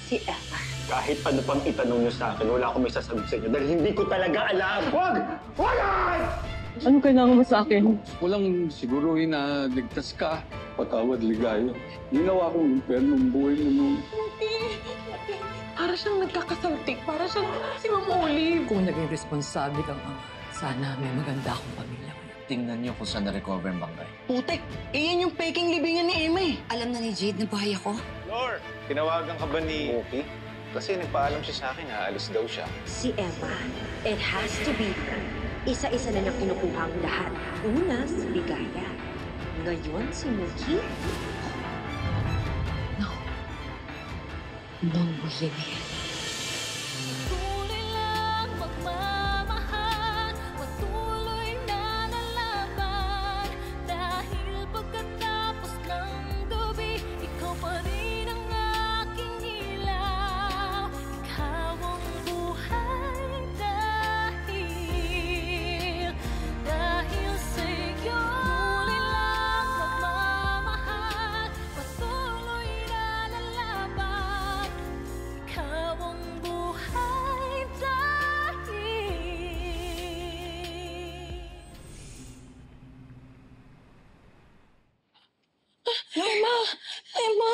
Si Emma. Kahit ano pang itanong niyo sa akin, wala akong may sasagot sa inyo dahil hindi ko talaga alam. Wag! Wag! Anong kailangan mo sa akin? Walang siguruhin na ligtas ka. Patawad, ligayo. Ginawa kong impyerno ang buhay mo noon. Para siyang nagkakasaltik. Para siyang si Ma'am Olive. Kung naging responsable kang ama, sana may maganda akong pamilya ngayon. Tingnan niyo kung saan na-recover ang bangkay. Putek, iyan yung peking libingan ni Emma eh. Alam na ni Jade na buhay ako? Lord, tinawagan ka ba ni Mookie? Kasi nagpaalam siya sa akin na aalis daw siya. Si Emma, it has to be her. Isa-isa na niyang kinukuha ang lahat. Una, si Ligaya. Ngayon, si Mookie. No. No way. Tuloy lang magmamahal, patuloy na lalaban. Dahil pagkatapos ng gabi, ikaw pa rin ang aking ilaw. Ikaw ang buhay dahil sa'yo. Tuloy lang magmamahal, patuloy na lalaban. Ikaw ang buhay dahil. Emma! Emma!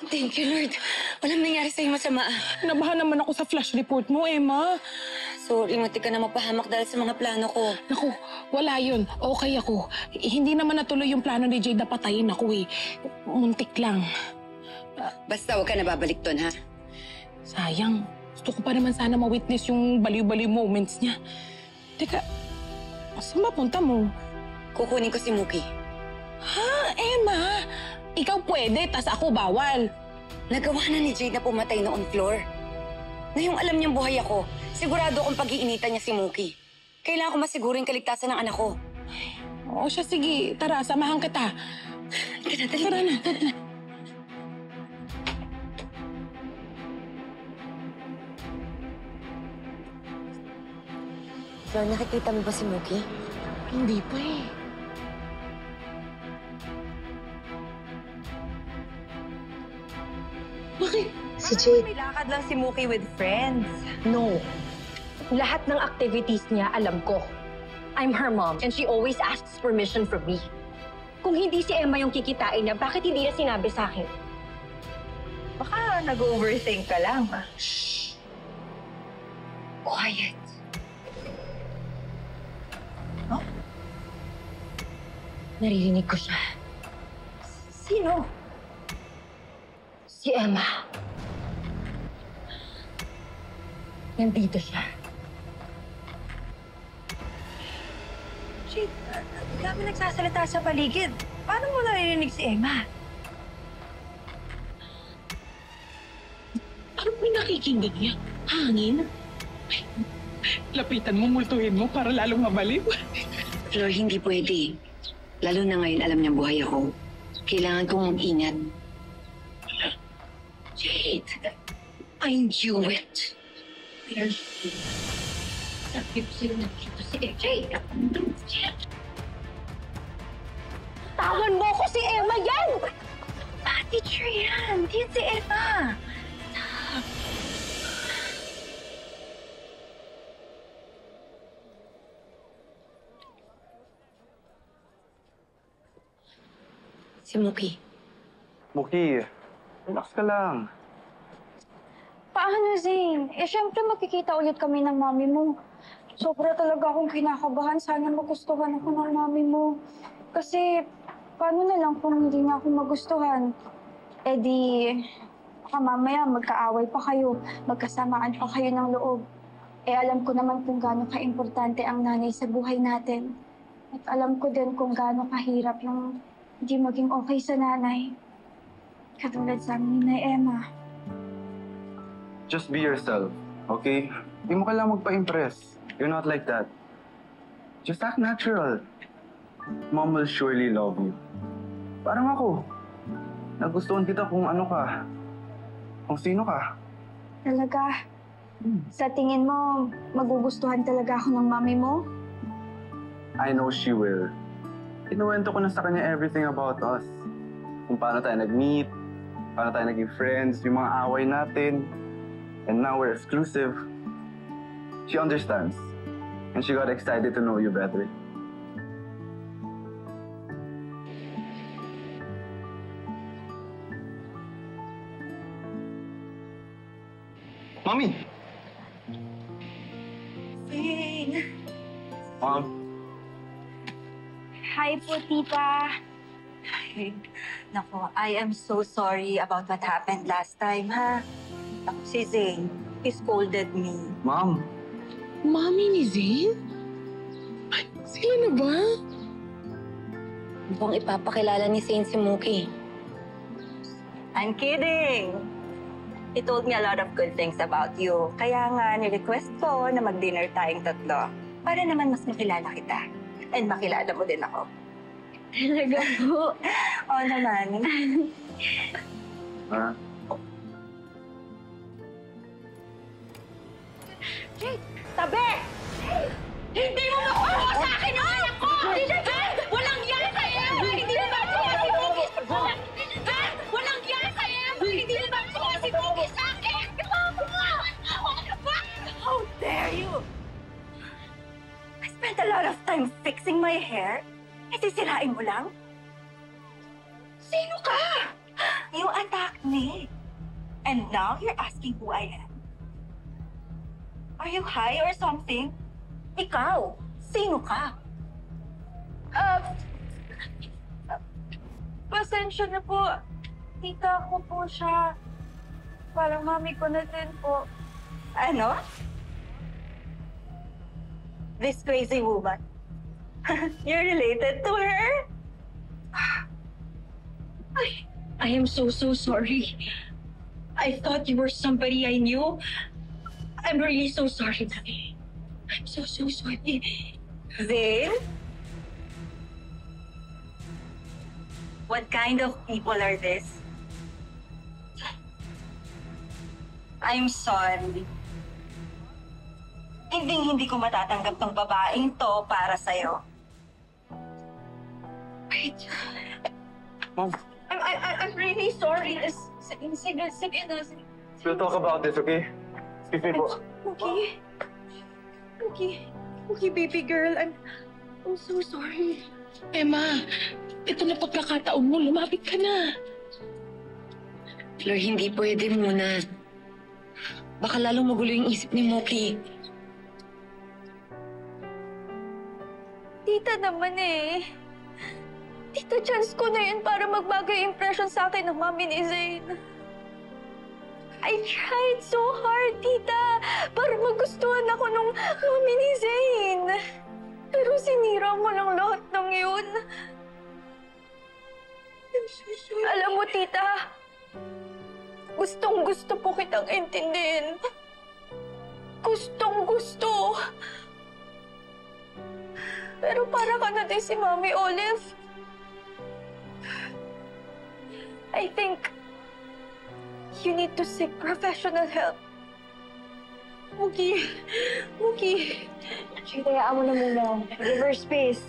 Thank you, Lord. Walang nangyari sa'yo masama. Nabahan naman ako sa flash report mo, Emma. Sorry, muntik ka na mapahamak dahil sa mga plano ko. Naku, wala yun. Okay ako. Hindi naman natuloy yung plano ni Jade na patayin ako eh. Muntik lang. Basta huwag ka na babalik doon, ha? Sayang. Gusto ko pa naman sana ma-witness yung baliw-baliw moments niya. Teka, saan ba punta mo? Kukunin ko si Mookie. Ha, Emma? Ikaw pwede, tas ako bawal. Nagawa na ni Jade na pumatay noon, Flor. Ngayong alam niyang buhay ako, sigurado akong pag-iinitan niya si Mookie. Kailangan ko masiguro yung kaligtasan ng anak ko. Oo siya, sige. Tara, samahan kita. Tara na. Flor, nakikita mo ba si Mookie? Hindi pa eh. Bakit? Si Jade. May lakad lang si Mookie with friends. No. Lahat ng activities niya, alam ko. I'm her mom, and she always asks permission from me. Kung hindi si Emma yung kikitain niya, bakit hindi niya sinabi sa akin? Baka nag-overthink ka lang. Shh! Quiet. Huh? Naririnig ko siya. Sino? Si Emma. Nandito siya. Shit, dami nagsasalita sa paligid. Paano mo naririnig si Emma? Ano may nakikinggan niya? Hangin? Ay, lapitan mo, multuhin mo para lalong mabaliw. Flor, hindi pwede. Lalo na ngayon alam niyang buhay ako. Kailangan kong mag-ingat. Jade, I knew it. Sabi ko sa'yo, nakita si Jade. Tawan mo ko si Emma yan! Teacher yan! Di yan si Emma! Si Mookie. Mookie, relax ka lang. Paano, Zane? Eh, syempre magkikita ulit kami ng mami mo. Sobra talaga akong kinakabahan. Sana magustuhan ako ng mami mo. Kasi, paano na lang kung hindi niya ako magustuhan? Eh di, baka mamaya magkaaway pa kayo. Magkasamaan pa kayo ng loob. Eh, alam ko naman kung gaano ka-importante ang nanay sa buhay natin. At alam ko din kung gaano kahirap yung hindi maging okay sa nanay. Katulad sa amin ni Emma. Just be yourself, okay? Hindi mo kailangang magpa-impress. You're not like that. Just act natural. Mom will surely love you. Parang ako. Nagustuhan kita kung ano ka. Kung sino ka. Talaga? Sa tingin mo, magugustuhan talaga ako ng mami mo? I know she will. Kinuwento ko na sa kanya everything about us. kung paano tayo nag-meet, paano tayo naging friends, yung mga away natin. And now we're exclusive. She understands. And she got excited to know you better. Mommy! Zane! Mom, Hi po, tita. Naku, I am so sorry about what happened last time, ha? Ako si Zane. He scolded me. Mom! Mami ni Zane? Ay, sila na ba? Mukhang ipapakilala ni Saint si Mookie. I'm kidding! He told me a lot of good things about you. Kaya nga, ni-request ko na mag-dinner tayong tatlo. Para naman mas makilala kita. And makilala mo din ako. Talaga po? Oo naman. Ha? Jake! Tabi! Hindi mo makuha sa akin ang anak ko! Walang yan sa Emma! Hindi na ba kuha si Mookie? Walang yan sa Emma! Hindi na ba kuha si Mookie sa akin? How dare you! I spent a lot of time fixing my hair. Sisirain mo lang? Sino ka? You attacked me. And now you're asking who I am? Are you high or something? Ikaw, sino ka? Pasensya na po. Tita ko po siya. Parang mami ko na din po. Ano? This crazy woman. You're related to her? I am so sorry. I thought you were somebody I knew. I'm really so sorry, Tabi. I'm so sorry. Zane? What kind of people are this? I'm sorry. Hindi ko matatanggap tong babaeng to para sa'yo. Wait. Mom, I'm really sorry. Sige na. we'll talk about this, okay? Excuse me po. Okay, baby girl. I'm so sorry. Emma, ito na pagkakataon mo. Lumapit ka na. Fleur, hindi pwede muna. Baka lalong magulo yung isip ni Mookie. Tita naman eh. Tita, chance ko na yun para magbago yung impression sa akin ng mami ni Zane. I tried so hard, tita, para magustuhan ako ng mami ni Zane. Pero sinira mo lang lahat ng yun. Alam mo, tita, gustong-gusto po kitang intindihin. Gustong-gusto. Pero para ka na din si Mami Olive. I think you need to seek professional help. Mookie. Hayaan mo na muna. Give her space.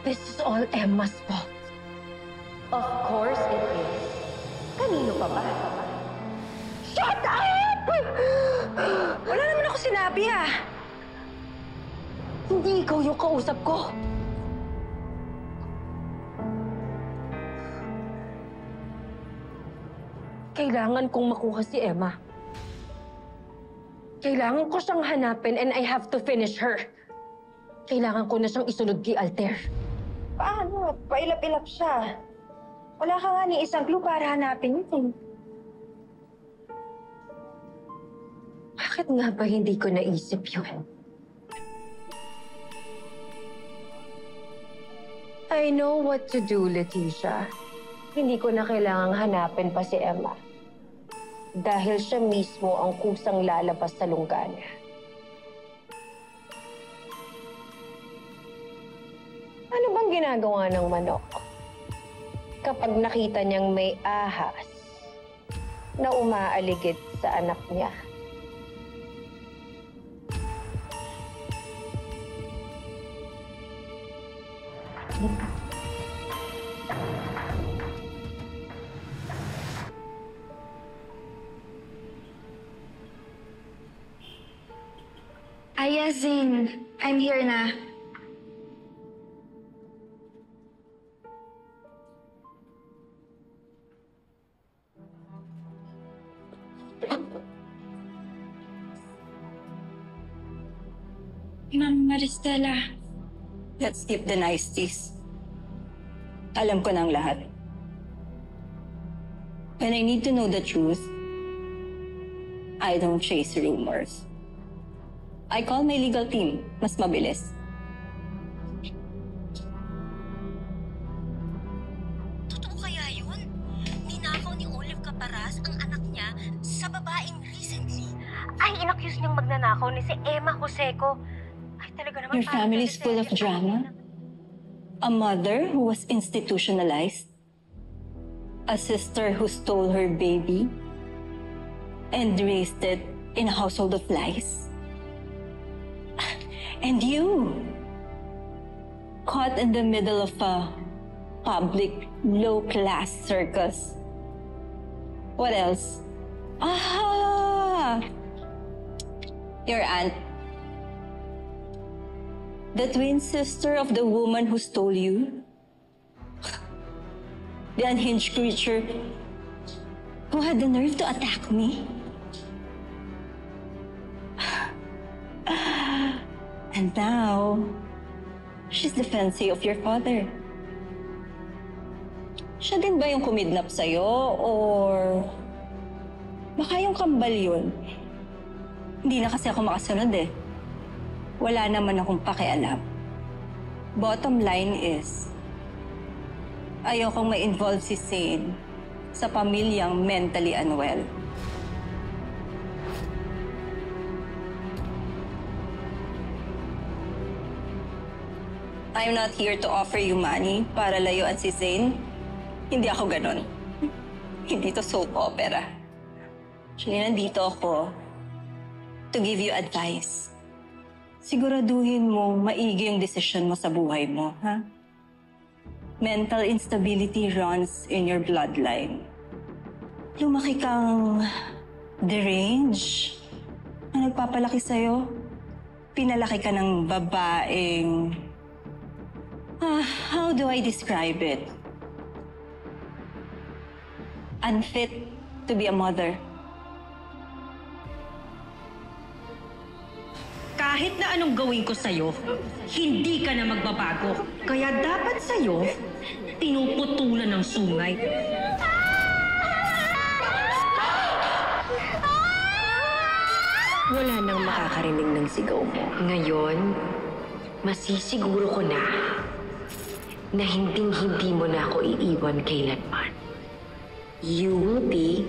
This is all Emma's fault. Of course it is. Kanino pa ba? Shut up! Wala naman ako sinabi ah. Hindi ikaw yung kausap ko. Kailangan kong makuha si Emma. Kailangan ko siyang hanapin and I have to finish her. Kailangan ko na siyang isunod kay Alter. Paano? Pailap-ilap siya. Wala ka nga ni isang clue para hanapin yun. Bakit nga ba hindi ko naisip yun? I know what to do, Leticia. Hindi ko na kailangang hanapin pa si Emma. Dahil siya mismo ang kusang lalabas sa lungga niya. Ano bang ginagawa ng manok? Kapag nakita niyang may ahas na umaaligid sa anak niya. Aya, Zane. I'm here na. Ma'am Maristela. Let's skip the niceties. Alam ko na ang lahat. When I need to know the truth, I don't chase rumors. I call my legal team. Mas mabilis. Totoo kaya yun? Ninakaw ni Olive Caparas ang anak niya sa babaeng recently. Ay, inaccuse niyang magnanakaw ni si Emma Joseco. Ay, talaga naman. Your family is full of drama. A mother who was institutionalized. A sister who stole her baby and raised it in a household of lies. And you, caught in the middle of a public low-class circus. What else? Your aunt. The twin sister of the woman who stole you. The unhinged creature who had the nerve to attack me. And now, she's the fiancée of your father. Siya din ba yung kumidnap sa'yo? Or baka yung kambal yun? Hindi na kasi ako makasunod eh. Wala naman akong pakialam. Bottom line is, ayokong ma-involve si Zane sa pamilyang mentally unwell. I'm not here to offer you money para layuan si Zane. Hindi ako ganon. Hindi to soap opera. Actually, nandito ako to give you advice. Siguraduhin mo maigi yung desisyon mo sa buhay mo, ha? Mental instability runs in your bloodline. Lumaki kang deranged. Ang nagpapalaki sa'yo, pinalaki ka ng babaeng... how do I describe it? Unfit to be a mother. Kahit na anong gawin ko sa'yo, hindi ka na magbabago. Kaya dapat sa'yo, pinuputulan ng sungay. Wala nang makakarinig ng sigaw mo. Ngayon, masisiguro ko na hinding-hindi mo na ako iiwan kailanman. You will be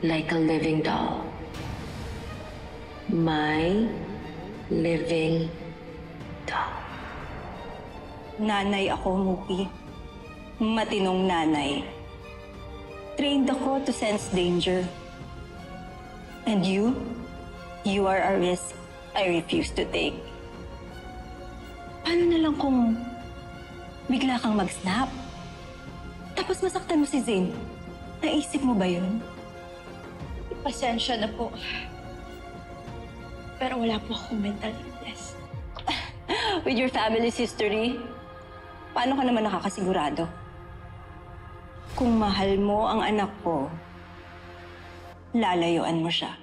like a living doll. My living doll. Nanay ako, Muki. Matinong nanay. Trained ako to sense danger. And you are a risk I refuse to take. Paano na lang kung bigla kang mag-snap? Tapos masaktan mo si Zane. Naisip mo ba yun? Pasensya na po. Pero wala po akong mental illness. With your family's history, paano ka naman nakakasigurado? Kung mahal mo ang anak ko, lalayuan mo siya.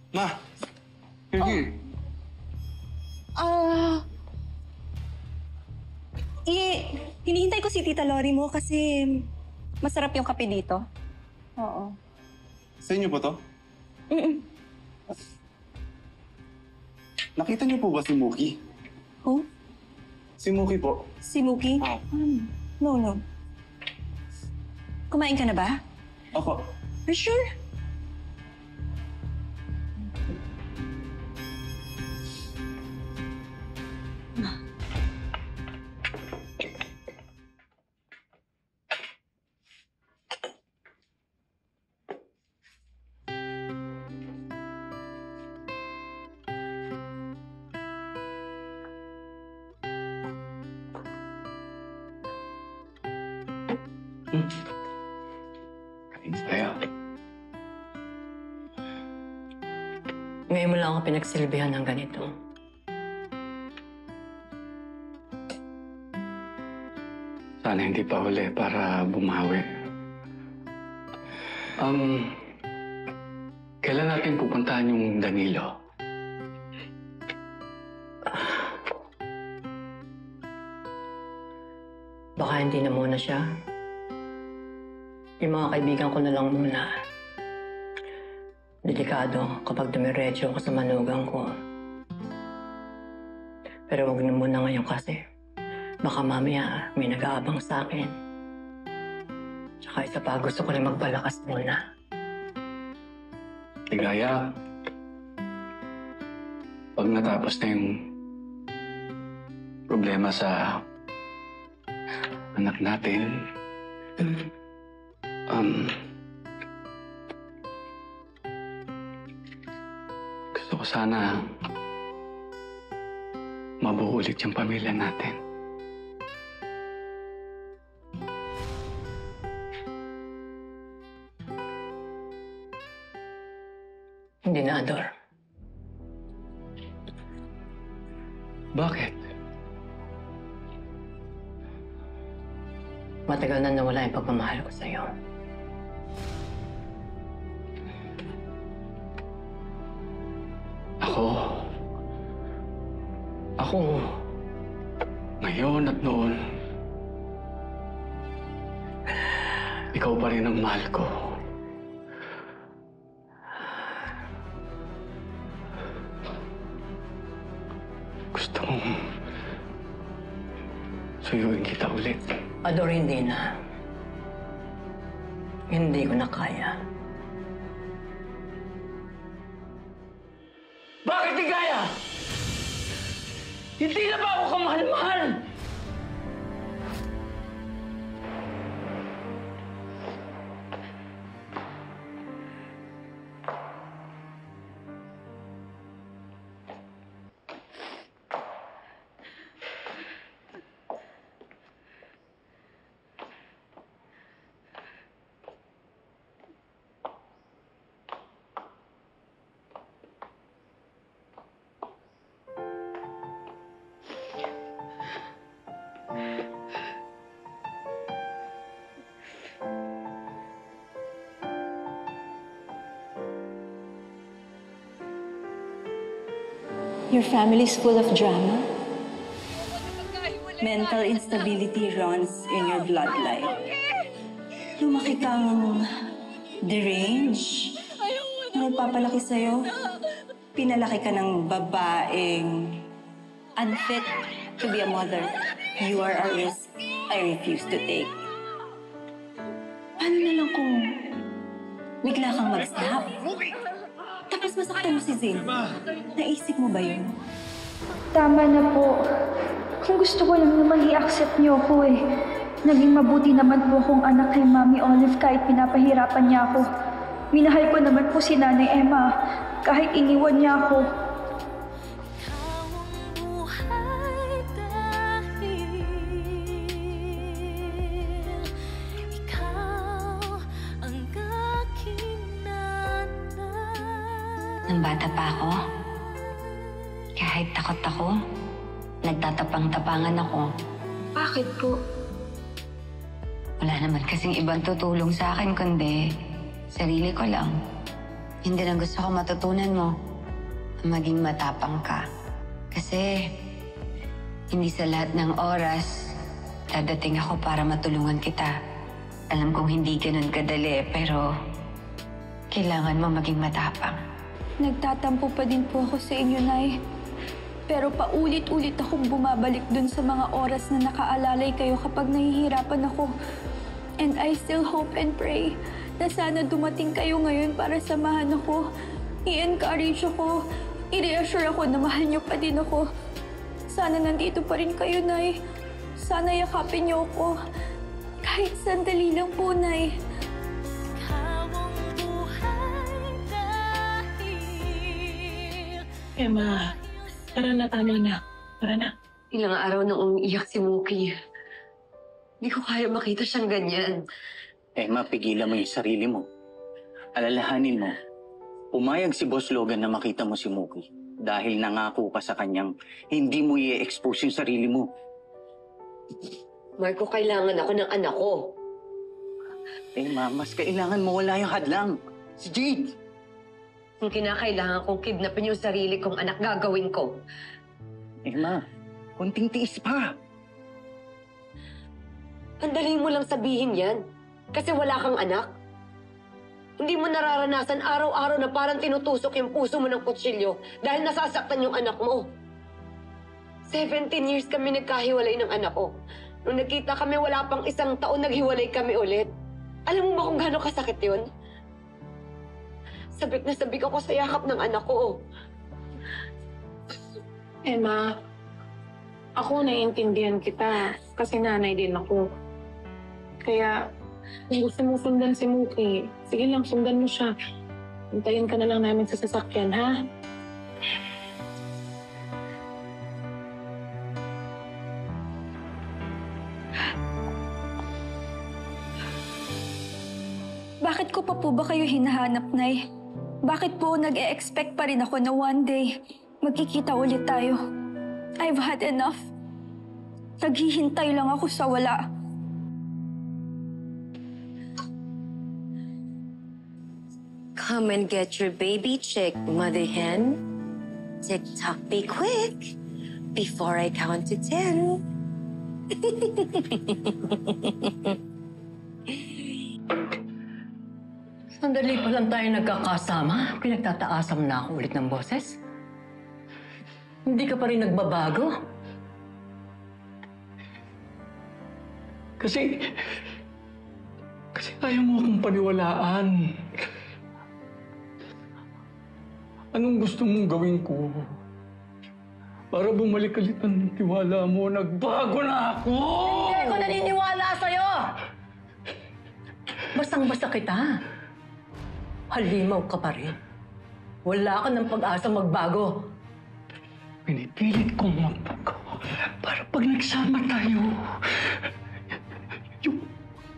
Ma! You're here. Hinihintay ko si Tita Lori mo kasi masarap yung kape dito. Oo. Sa inyo po to? Mm-mm. Nakita niyo po ba si Muki? Who? Si Muki po. Si Muki? No. Kumain ka na ba? Ako. Are you sure? Kain tayo. Ngayon mo lang ako pinagsilbihan ng ganito. Sana hindi pa huli para bumawi. Kailan natin pupuntahan yung Danilo? Baka hindi na muna siya. Yung mga kaibigan ko na lang muna. Delikado kapag dumiretso ako sa manugang ko. Pero wag na muna ngayon kasi baka mamaya may nag-aabang sa akin. Tsaka isa pa, gusto ko rin magpalakas muna. Ligaya, pag natapos na yung problema sa anak natin, gusto ko sana mabuo ulit yung pamilya natin. Hindi na, Ador. Bakit? Matagal na nawala yung pagmamahal ko sa'yo. Ako, ngayon at noon, ikaw pa rin ang mahal ko. Gusto kong suyuin kita ulit. Ador, hindi na. Hindi ko na kaya. Bakit di kaya? Hindi na ba ako kamahal-mahal? Your family's full of drama. Mental instability runs in your bloodline. Lumaki kang deranged. Ang nagpapalaki sa'yo, pinalaki ka ng babaeng unfit to be a mother. You are a risk I refuse to take. Paano na lang kung bigla kang mag-snap? Tapos masaktan mo si Zane. Naisip mo ba yun? Tama na po. Kung gusto ko lang naman i-accept niyo ako eh. Naging mabuti naman po akong anak kay Mami Olive kahit pinapahirapan niya ako. Minahal ko naman po si Nanay Emma kahit iniwan niya ako. Nung bata pa ako, kahit takot ako, nagtatapang-tapangan ako. Bakit po? Wala naman kasing ibang tutulong sa akin, kundi sarili ko lang. Yun din ang gusto ko matutunan mo, maging matapang ka. Kasi hindi sa lahat ng oras, dadating ako para matulungan kita. Alam kong hindi ganun kadali, pero kailangan mo maging matapang. Nagtatampo pa din po ako sa inyo, Nay. Pero paulit-ulit akong bumabalik dun sa mga oras na nakaalalay kayo kapag nahihirapan ako. And I still hope and pray na sana dumating kayo ngayon para samahan ako. I-encourage ako. I-reassure ako na mahal niyo pa din ako. Sana nandito pa rin kayo, Nay. Sana yakapin niyo ako. Kahit sandali lang po, Nay. Emma, tara na, tama na. Tara na. Ilang araw na umiiyak si Mookie. Hindi ko kaya makita siyang ganyan. Emma, pigilan mo yung sarili mo. Alalahanin mo, pumayag si Boss Logan na makita mo si Mookie dahil nangako ka sa kanyang hindi mo i-expose yung sarili mo. Marco, kailangan ako ng anak ko. Emma, mas kailangan mo wala yung hadlang. Si Jade! Kung kinakailangan kong kidnapin yung sarili kong anak, gagawin ko. Emma, kunting tiis pa. Ang dali mo lang sabihin yan. Kasi wala kang anak. Hindi mo nararanasan araw-araw na parang tinutusok yung puso mo ng kutsilyo dahil nasasaktan yung anak mo. 17 years kami nagkahiwalay ng anak ko. Nung nagkita kami, wala pang 1 taon naghiwalay kami ulit. Alam mo ba kung gaano kasakit yun? Sabik na sabik ako sa yakap ng anak ko. Emma, ako naiintindihan kita kasi nanay din ako. Kaya, kung gusto mo sundan si Mookie, sige lang, sundan mo siya. Hintayin ka na lang namin sa sasakyan, ha? Bakit ko pa po ba kayo hinahanap, Nay? Bakit po nag-e-expect pa rin ako na one day magkikita ulit tayo? I've had enough. Naghihintay lang ako sa wala. Come and get your baby chick, mother hen. Tick-tock, be quick before I count to 10. Sandali pa lang tayo nagkakasama. Pinagtataasam na ako ulit ng boses. Hindi ka pa rin nagbabago. Kasi ayaw mo akong paniwalaan. Anong gusto mong gawin ko? Para bumalik ulit ang tiwala mo, nagbago na ako! Hindi ko naniniwala sa'yo! Bastang-basta kita. Halimaw ka pa rin. Wala ka ng pag-asa magbago. Pinipilit kong magbago para pag nagsama tayo, yung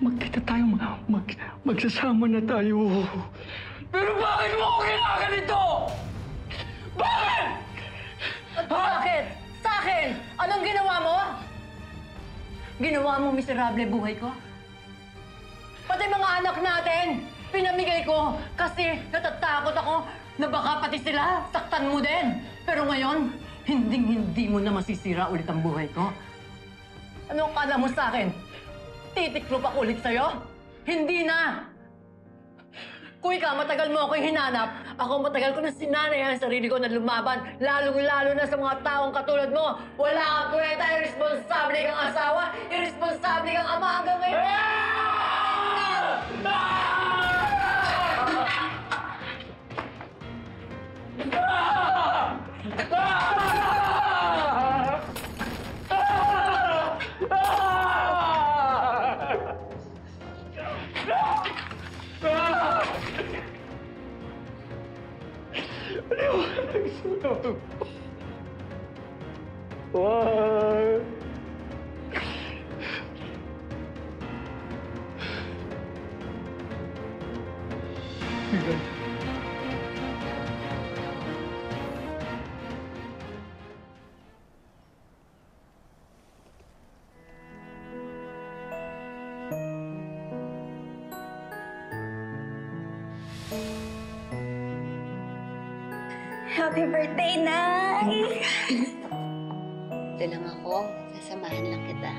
magkita tayo, magsasama na tayo. Pero bakit mo ako kinaganito? Bakit? Bakit? Sa akin? Anong ginawa mo? Ginawa mo miserable buhay ko? Pati mga anak natin, pinamigay ko kasi natatakot ako na baka pati sila saktan mo din. Pero ngayon, hindi mo na masisira ulit ang buhay ko. Anong kala mo sa akin? Titiklop ako ulit sa'yo? Hindi na! Kung ikaw matagal mo ako hinanap, ako matagal ko na sinanay ang sarili ko na lumaban, lalong-lalo na sa mga taong katulad mo. Wala kang kwenta, irresponsable kang asawa, irresponsable kang ama hanggang ngayon. Why? Happy birthday, Nay! Ito lang ako. Sasamahan lang kita.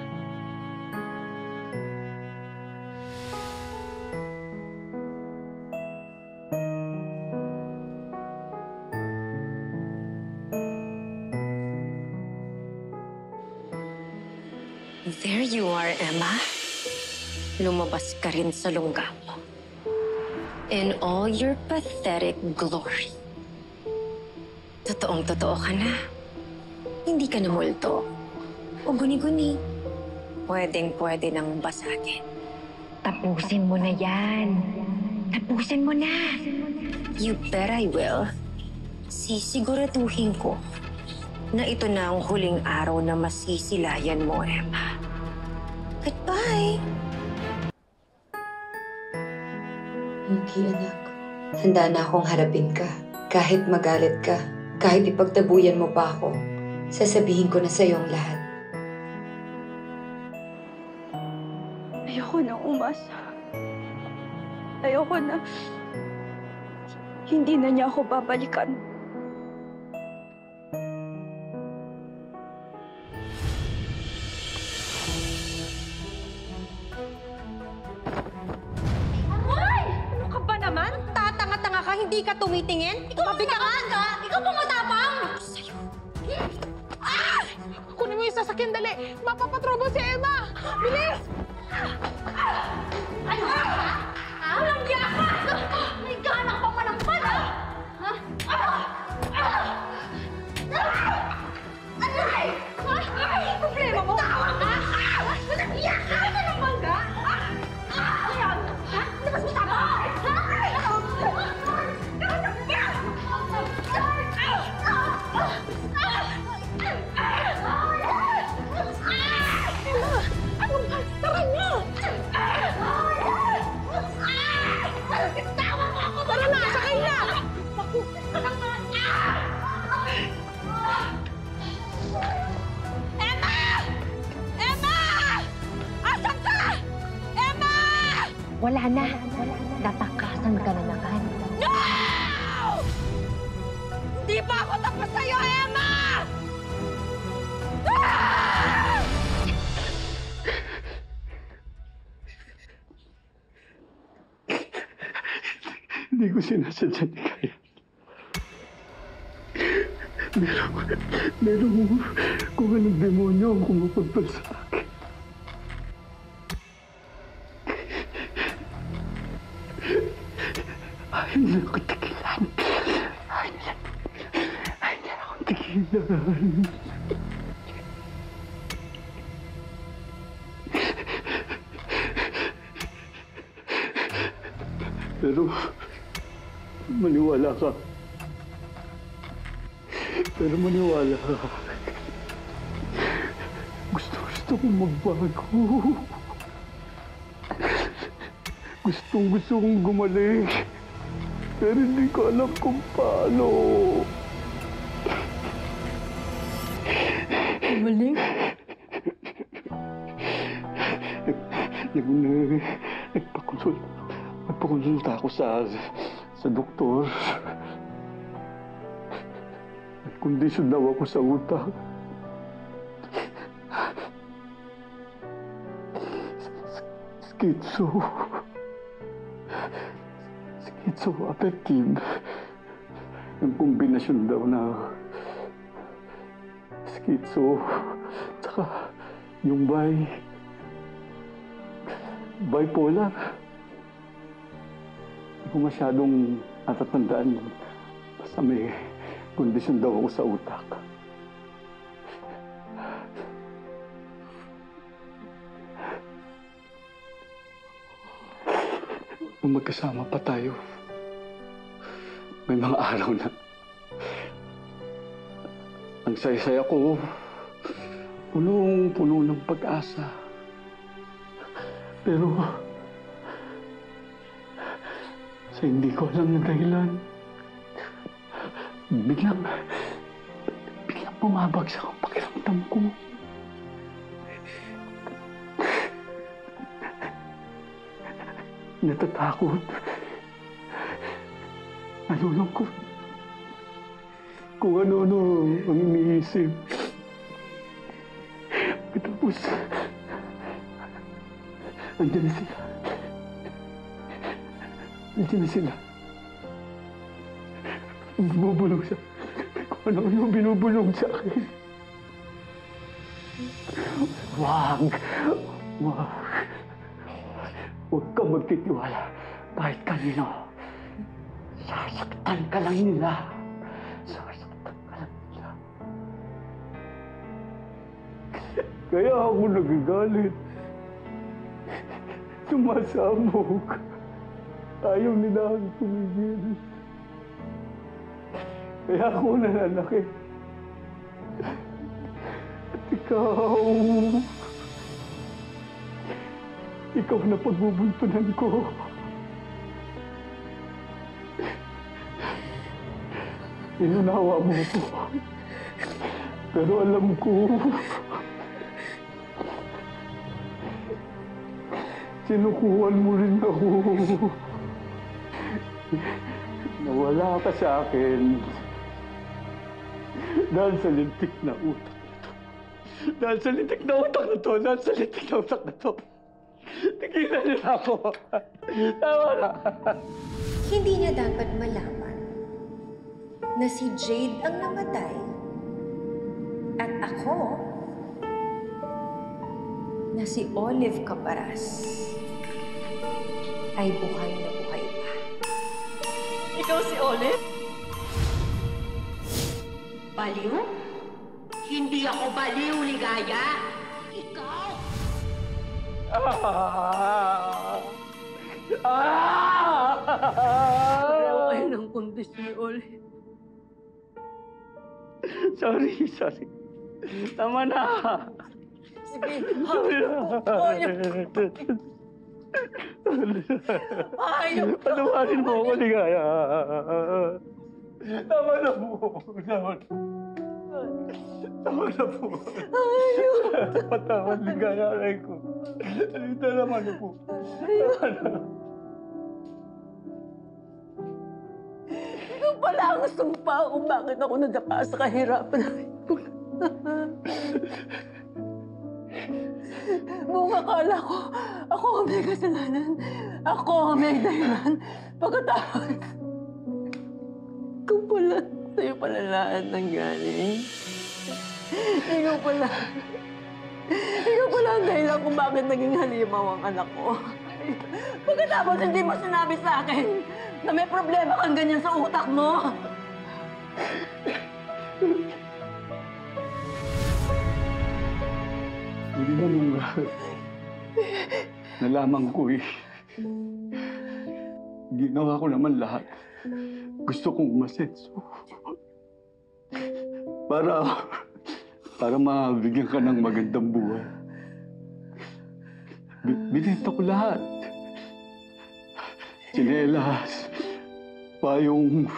There you are, Emma. Lumabas ka rin sa lungga mo. In all your pathetic glory. Totoong-totoo ka na. Hindi ka na multo. O guni-guni. Pwedeng-pwede nang basagin. Tapusin mo na yan. Tapusin mo na. You bet I will. Sisiguraduhin ko na ito na ang huling araw na masisilayan mo, Emma. Goodbye! Muki, anak. Handa na akong harapin ka. Kahit magalit ka, kahit ipagtabuyan mo pa ako, sasabihin ko na sa'yo ang lahat. Ayoko na umasa. Ayoko na. Hindi na niya ako babalikan. Hoy! Ano ka ba naman? Tatanga-tanga ka, hindi ka tumitingin? Ikaw ang ka! Ikaw pa matapang! Sa'yo. Ah! Kunin mo yung sasakyan, dali! Mapapatrobo si Emma! Bilis! Ano ka? Walang diya ka! May gana ka pa manampan, ha? Ha? Aray! Ano problema mo? Tawa ka! Walang diya ka! Ano naman ka? Ayan! Ha? Labas mo tama! Tara na! Tawa mo ako! Tara na! Sakay na! Emma! Emma! Asan ka? Emma! Wala na. Natakasan ka na naman. No! Di pa ako tapos sa'yo, Emma! Ah! Hindi ko sinasadya ni Kaya. Merong kung anong demonyo ang kumapagpal sa akin. Ayaw nila ako tigilan. Ayaw nila ako tigilan. Pero maniwala ka. Pero maniwala ka. Gusto kong magbago. Gusto kong gumaling. Pero hindi ko alam kung paano. Gumaling? Nagpakonsulta ako sa doktor. Nagkondisyon daw ako sa utak. Schizoaffective. Ang kombinasyon daw na schizo tsaka yung bipolar. Hindi ko masyadong natatandaan. Basta may kondisyon daw ako sa utak. Nung magkasama pa tayo, may mga araw na ang saya-saya ko, punong-puno ng pag-asa. Pero sa hindi ko alam na dahilan, biglang bumabagsak ang pakiramdam ko. Natatakot. Nalulungkot. Kung ano-ano ang iniisip. Tapos, andyan na sila. Bubulong siya. Kung ano-ano binubulong sa akin. Wag. Huwag ka magtitiwala kahit kanino. Sasaktan ka lang nila. Kaya ako nagagalit. Sumasabog. Ayaw nila ang tumigil. Kaya ako nananaki. At ikaw... ikaw na pagbubuntunan ko. Inunawa mo ko. Pero alam ko, sinukuhan mo rin ako. Nawala ka sa akin. Dahil sa lintik na utak na to. Dahil sa lintik na utak na to. Dahil sa lintik na utak na to. Tigilan niyo na ako. Tama na. Hindi niya dapat malaman na si Jade ang namatay at ako na si Olive Caparas ay buhay na buhay pa. Ikaw si Olive? Baliw? Hindi ako baliw, Ligaya. Ikaw! Pareho kayo ng kondisyon ni Olive. Sorry. Tama na. Sige, Patawarin mo ako, Ligaya. Tama na po. Tama na po. Patawad, Ligaya, aray ko. Tama na po. Tama na. Ikaw pala ang sumpa kung bakit ako nadapa sa kahirapan. Buong akala ko, ako ang may kasalanan. Ako ang may dahilan. Pagkatapos, ikaw pala, sa'yo pala lahat ng galing. Ikaw pala ang dahilan kung bakit naging halimaw ang anak ko. Pagkatapos, hindi mo sinabi sa akin na may problema kang ganyan sa utak mo. Hindi na nung nalaman ko eh. Ginawa ko naman lahat. Gusto kong umasenso. Para mabigyan ka ng magandang buhay. Binenta ko lahat. Tsinelas, payong,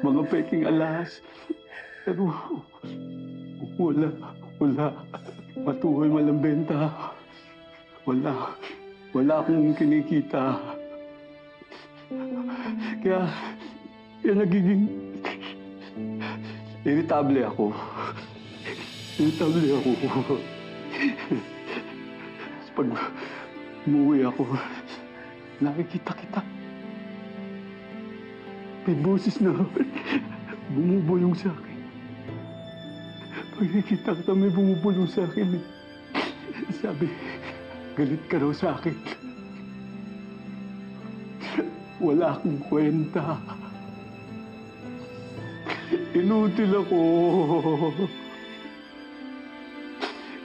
mga peking alas. Pero wala. Matuhoy malang benta. Wala akong kinikita. Kaya nagiging irritable ako. Pag umuwi ako, nakikita kita. May boses na bumubulong sa akin. Pag nakikita kita, may bumubulong sa akin. Sabi, galit ka raw sa akin. Wala akong kwenta. Inutil ako.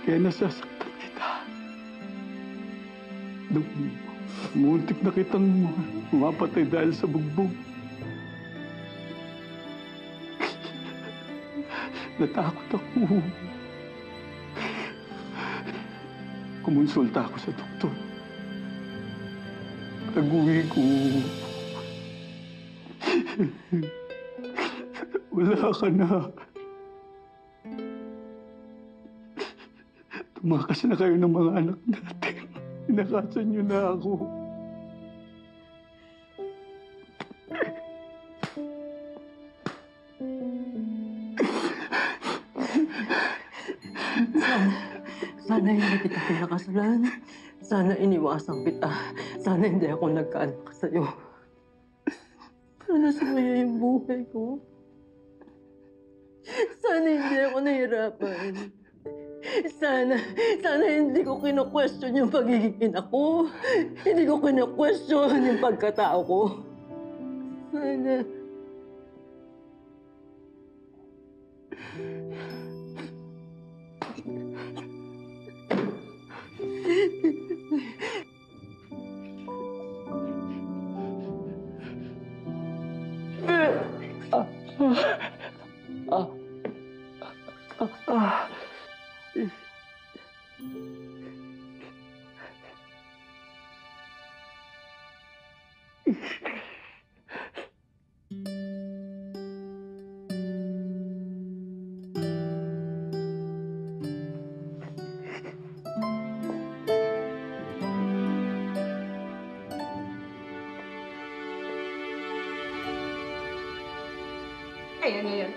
Kaya nasasaktan kita. Muntik na kitang mapatay dahil sa bugbog. Natakot ako. Kumonsulta ako sa doktor. Pag-uwi ko, wala ka na. Tumakas na kayo ng mga anak natin. Inakasan niyo na ako. Sana hindi kita pinakasalan. Sana iniwasan kita. Sana hindi ako nagkaanak sa'yo. Sana sumaya yung buhay ko. Sana hindi ako nahirapan. Sana hindi ko kino-question yung pagiging ina ko. Hindi ko kino-question yung pagkatao ko. Sana.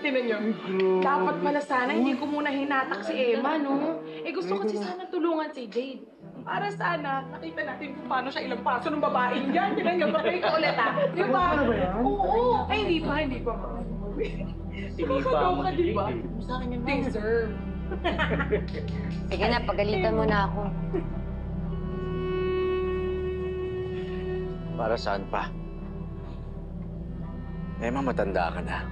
Tinan niyo. Dapat pala sana hindi ko muna hinatak si Emma, no? Eh gusto kasi sana tulungan si Jade. Para sana, nakita natin kung paano siya ilang paso ng babaeng yan. Tinan niyo, babay ko ulit, ha? Di ba? Oo. Ay, hindi pa. Hindi pa mo. Di ba? Sa akin yung deserve. Sige na, pagalitan mo na ako. Para saan pa? Emma, matanda ka na.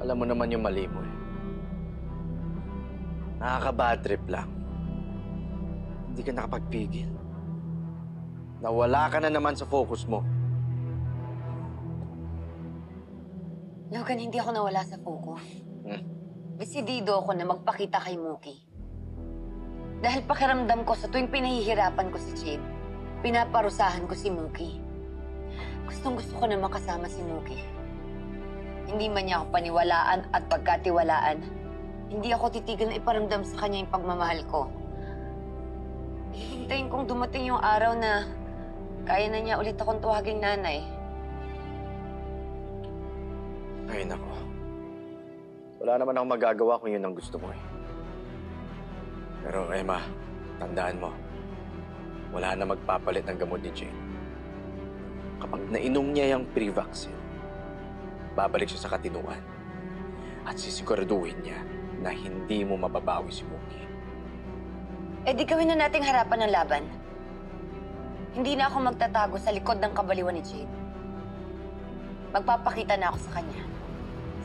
Alam mo naman yung mali mo eh. Nakaka-bad trip lang. Hindi ka nakapagpigil. Nawala ka na naman sa focus mo. Logan, hindi ako nawala sa focus. Desidido ako na magpakita kay Mookie. Dahil pakiramdam ko sa tuwing pinahihirapan ko si Jade, pinaparusahan ko si Mookie. Gustong-gusto ko na makasama si Mookie. Hindi man niya ako paniwalaan at pagkatiwalaan. Hindi ako titigil na iparamdam sa kanya yung pagmamahal ko. Hihintayin kong dumating yung araw na kaya na niya ulit akong tuwaging nanay. Ay, nako. Wala naman akong magagawa kung yun ang gusto mo eh. Pero Emma, tandaan mo, wala na magpapalit ng gamot ni Jane. Kapag nainom niya yung pre-vaccine, babalik siya sa katinuan. At sisiguraduhin niya na hindi mo mababawi si Mookie. Eh di gawin na nating harapan ng laban. Hindi na ako magtatago sa likod ng kabaliwan ni Jade. Magpapakita na ako sa kanya.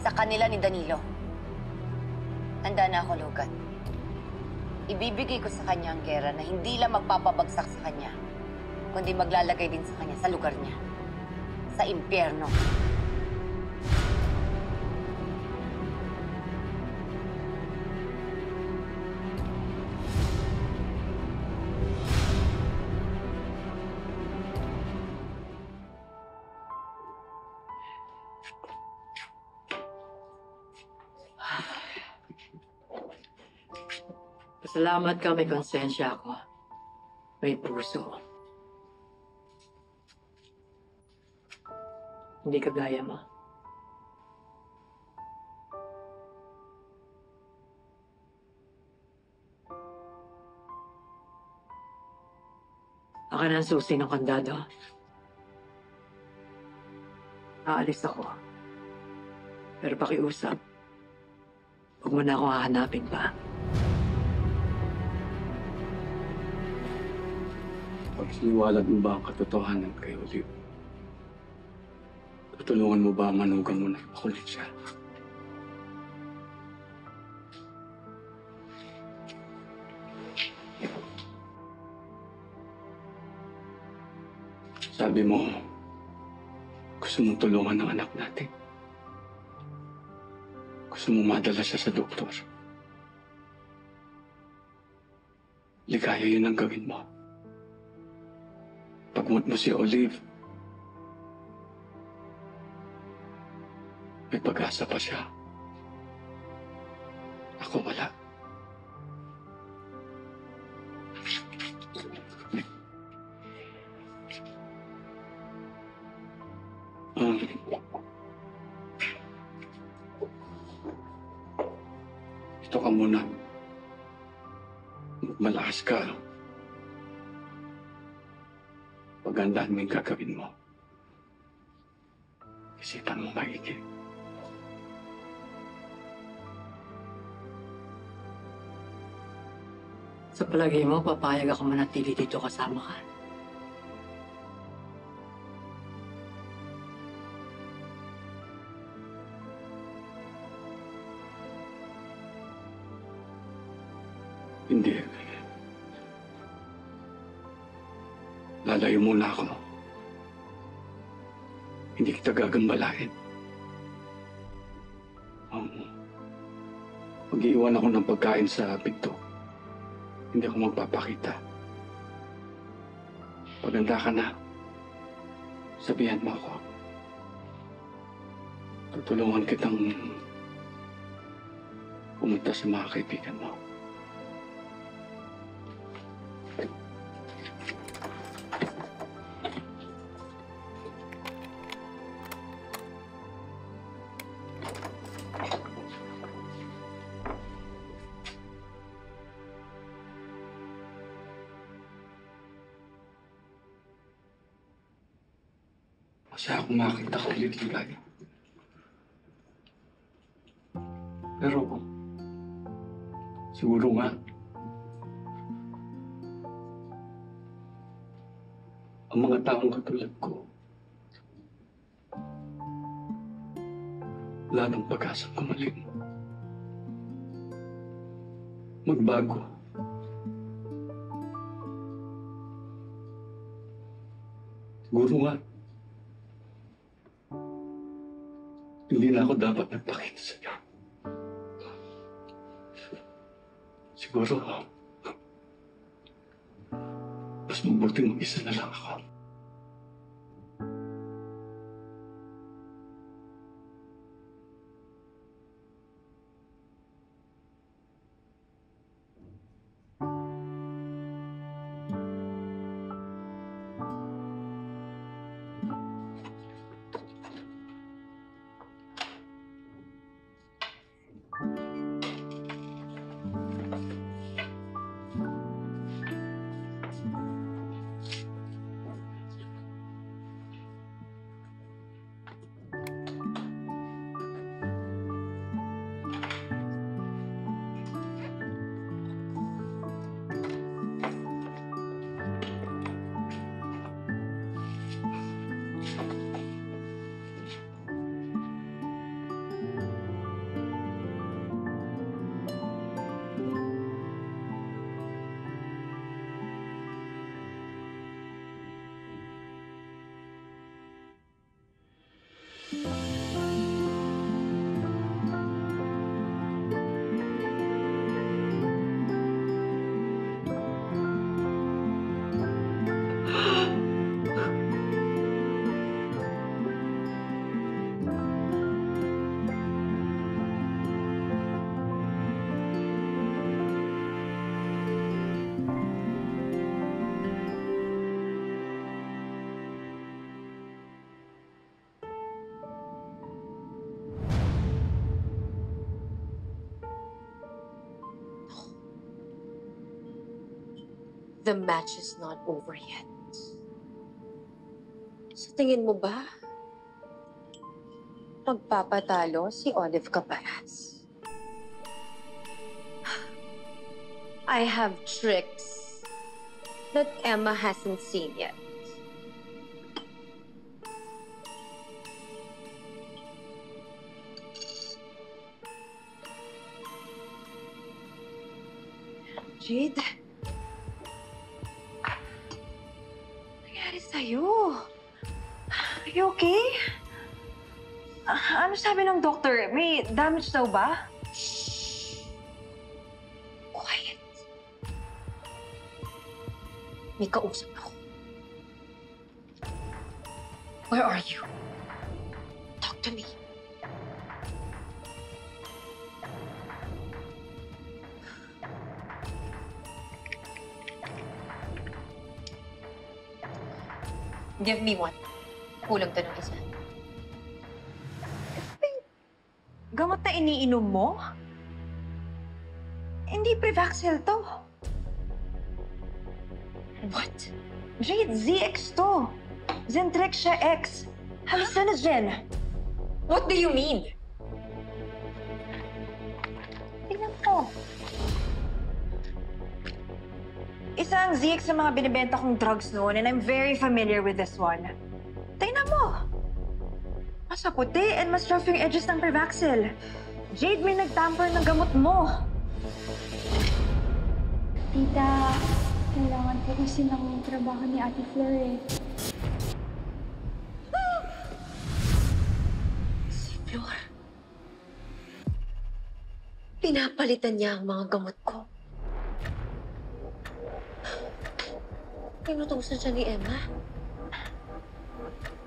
Sa kanila ni Danilo. Handa na ako, Logan. Ibibigay ko sa kanya ang gera na hindi lang magpapabagsak sa kanya, kundi maglalagay din sa kanya sa lugar niya. Sa impyerno. Salamat ka, may konsensya ako. May puso. Hindi ka gaya mo. Akin ang susi ng kandado. Aalis ako. Pero pakiusap, huwag mo na ako hahanapin pa. Pagsiniwalag mo ba ang katotohanan kay Olive? Tutulungan mo ba manugang mo na ipakulit siya? Sabi mo, gusto mong tulungan ng anak natin. Gusto mong madala siya sa doktor. Ligaya yun ang gawin mo. Pagmut mo si Olive, may pag-asa pa siya. Ako wala. Ito ka muna. Malakas ka. Pagandaan mo yung gagawin mo. Isipan mo maigi. Sa palagay mo, papayag ako manatili dito kasama ka. Hindi. Lalayo muna ako. Hindi kita gagambalain. Mag-iiwan ako ng pagkain sa pinto. Hindi ako magpapakita. Paganda ka na, sabihan mo ako. Tutulungan kitang pumunta sa mga kaibigan mo. Masaya akong makita ka ulit, Eli. Pero, siguro nga, ang mga taong katulad ko, wala nang pag-asang kumaling. Magbago. Siguro nga, hindi na ako dapat nagpakita sa iyo. Siguro, mas mabuting mag-isa na lang ako. The match is not over yet. Sa tingin mo ba, magpapatalo si Olive Caparas? I have tricks that Emma hasn't seen yet. Jade? Sa'yo. Are you okay? Ano sabi ng doctor? May damage daw ba? Shh! Quiet. May kausap ako. Where are you? Talk to me. Give me one. Kulang to ng isa. Gamot na iniinom mo? Hindi Privaxil to. What? Jade, ZX to. Zentrexia X. Hallucinogen. What do you mean? Tingnan ko. Isa ang ZX sa mga binibenta kong drugs noon and I'm very familiar with this one. Tingnan mo. Mas puti and mas rough yung edges ng Privaxil. Jade, may nagtamper ng gamot mo. Tita, kailangan po kasi ng trabaho ni Ate Fleur eh. Si Flor. Pinapalitan niya ang mga gamot ko. Pinutusan siya ni Emma.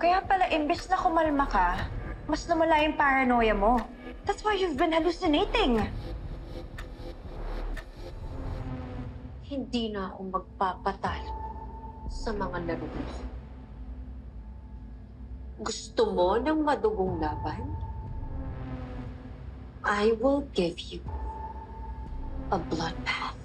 Kaya pala, imbes na kumalma ka, mas lumala yung paranoia mo. That's why you've been hallucinating. Hindi na ako magpapatalo sa mga laro mo. Gusto mo ng madugong laban? I will give you a bloodbath.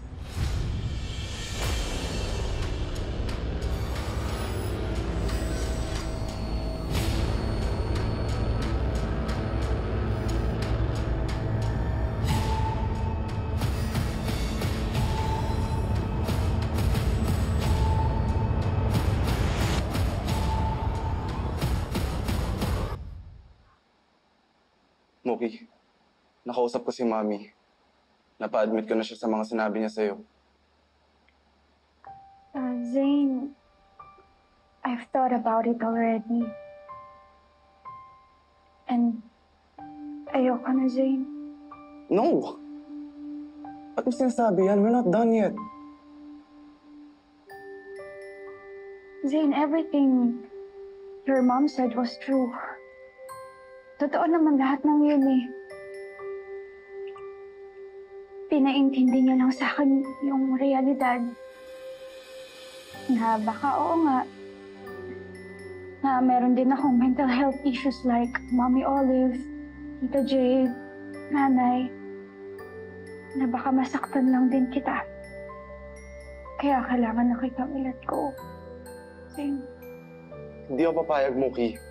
Mookie. Nakausap ko si Mami. Napa-admit ko na siya sa mga sinabi niya sa'yo. Zane, I've thought about it already. And ayoko na, Zane. No! Ba't mo sinasabi yan? We're not done yet. Zane, everything your mom said was true. Totoo naman lahat ng yun eh. Pinaintindi niya lang sa akin yung realidad. Na baka oo nga, na meron din akong mental health issues like Mommy Olive, Tita Jade, Nanay, na baka masaktan lang din kita. Kaya kailangan na kita i-let go. Zane. Hindi ako papayag, Mookie.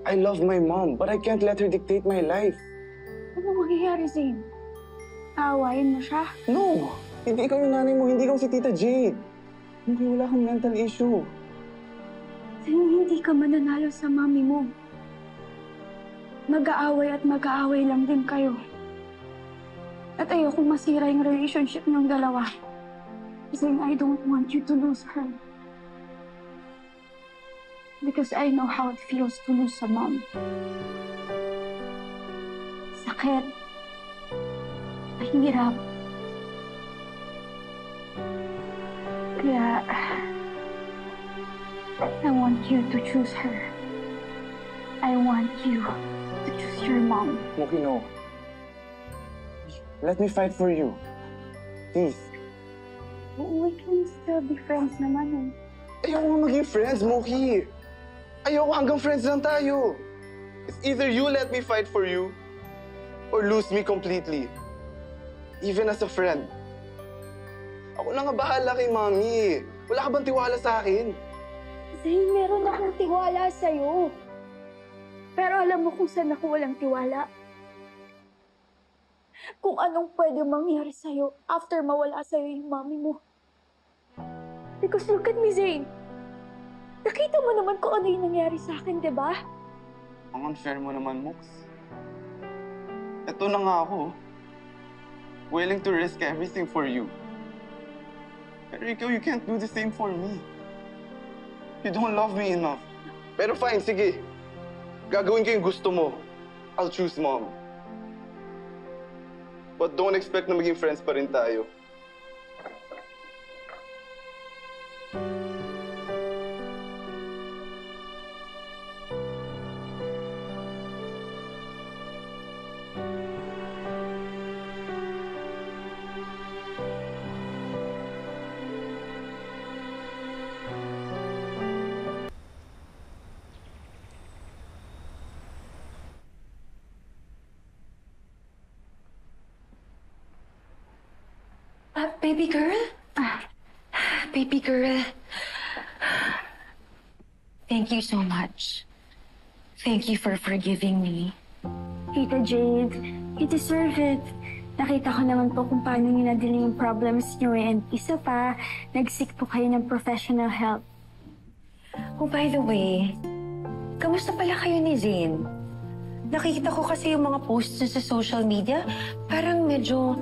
I love my mom, but I can't let her dictate my life. Ano mangyayari, Zane? Aawayin mo siya? No! Hindi ikaw yung nanay mo, hindi ikaw si Tita Jade. Mookie, wala kang mental issue. Zane, hindi ka mananalo sa mami mo. Mag-aaway at mag-aaway lang din kayo. At ayokong masira yung relationship ng dalawa. Zane, I don't want you to lose her. Because I know how it feels to lose a mom. Sakit. Mahirap. Kaya, I want you to choose her. I want you to choose your mom. Mookie, no. Let me fight for you. Please. We can still be friends naman eh. Ayoko nga maging friends, Mookie. Ayoko hanggang friends lang tayo. It's either you let me fight for you or lose me completely. Even as a friend. Ako na nga bahala kay Mami. Wala ka bang tiwala sa akin? Zane, meron akong tiwala sa'yo. Pero alam mo kung saan ako walang tiwala. Kung anong pwede mangyari sa'yo after mawala sa'yo yung mami mo. Because look at me, Zane. Nakita mo naman kung ano yung nangyari sa akin, di ba? Ang unfair mo naman, Mooks. Ito na nga ako. Willing to risk everything for you. Pero ikaw, you can't do the same for me. You don't love me enough. Pero fine, sige. Gagawin ko yung gusto mo. I'll choose Mom. But don't expect na maging friends pa rin tayo. Baby girl? Baby girl. Thank you so much. Thank you for forgiving me. Tita Jade, you deserve it. Nakita ko naman po kung paano niyo nadili yung problems niyo eh. And isa pa, nag-seek po kayo ng professional help. Oh, by the way, kamusta pala kayo ni Zane? Nakikita ko kasi yung mga posts niya sa social media. Parang medyo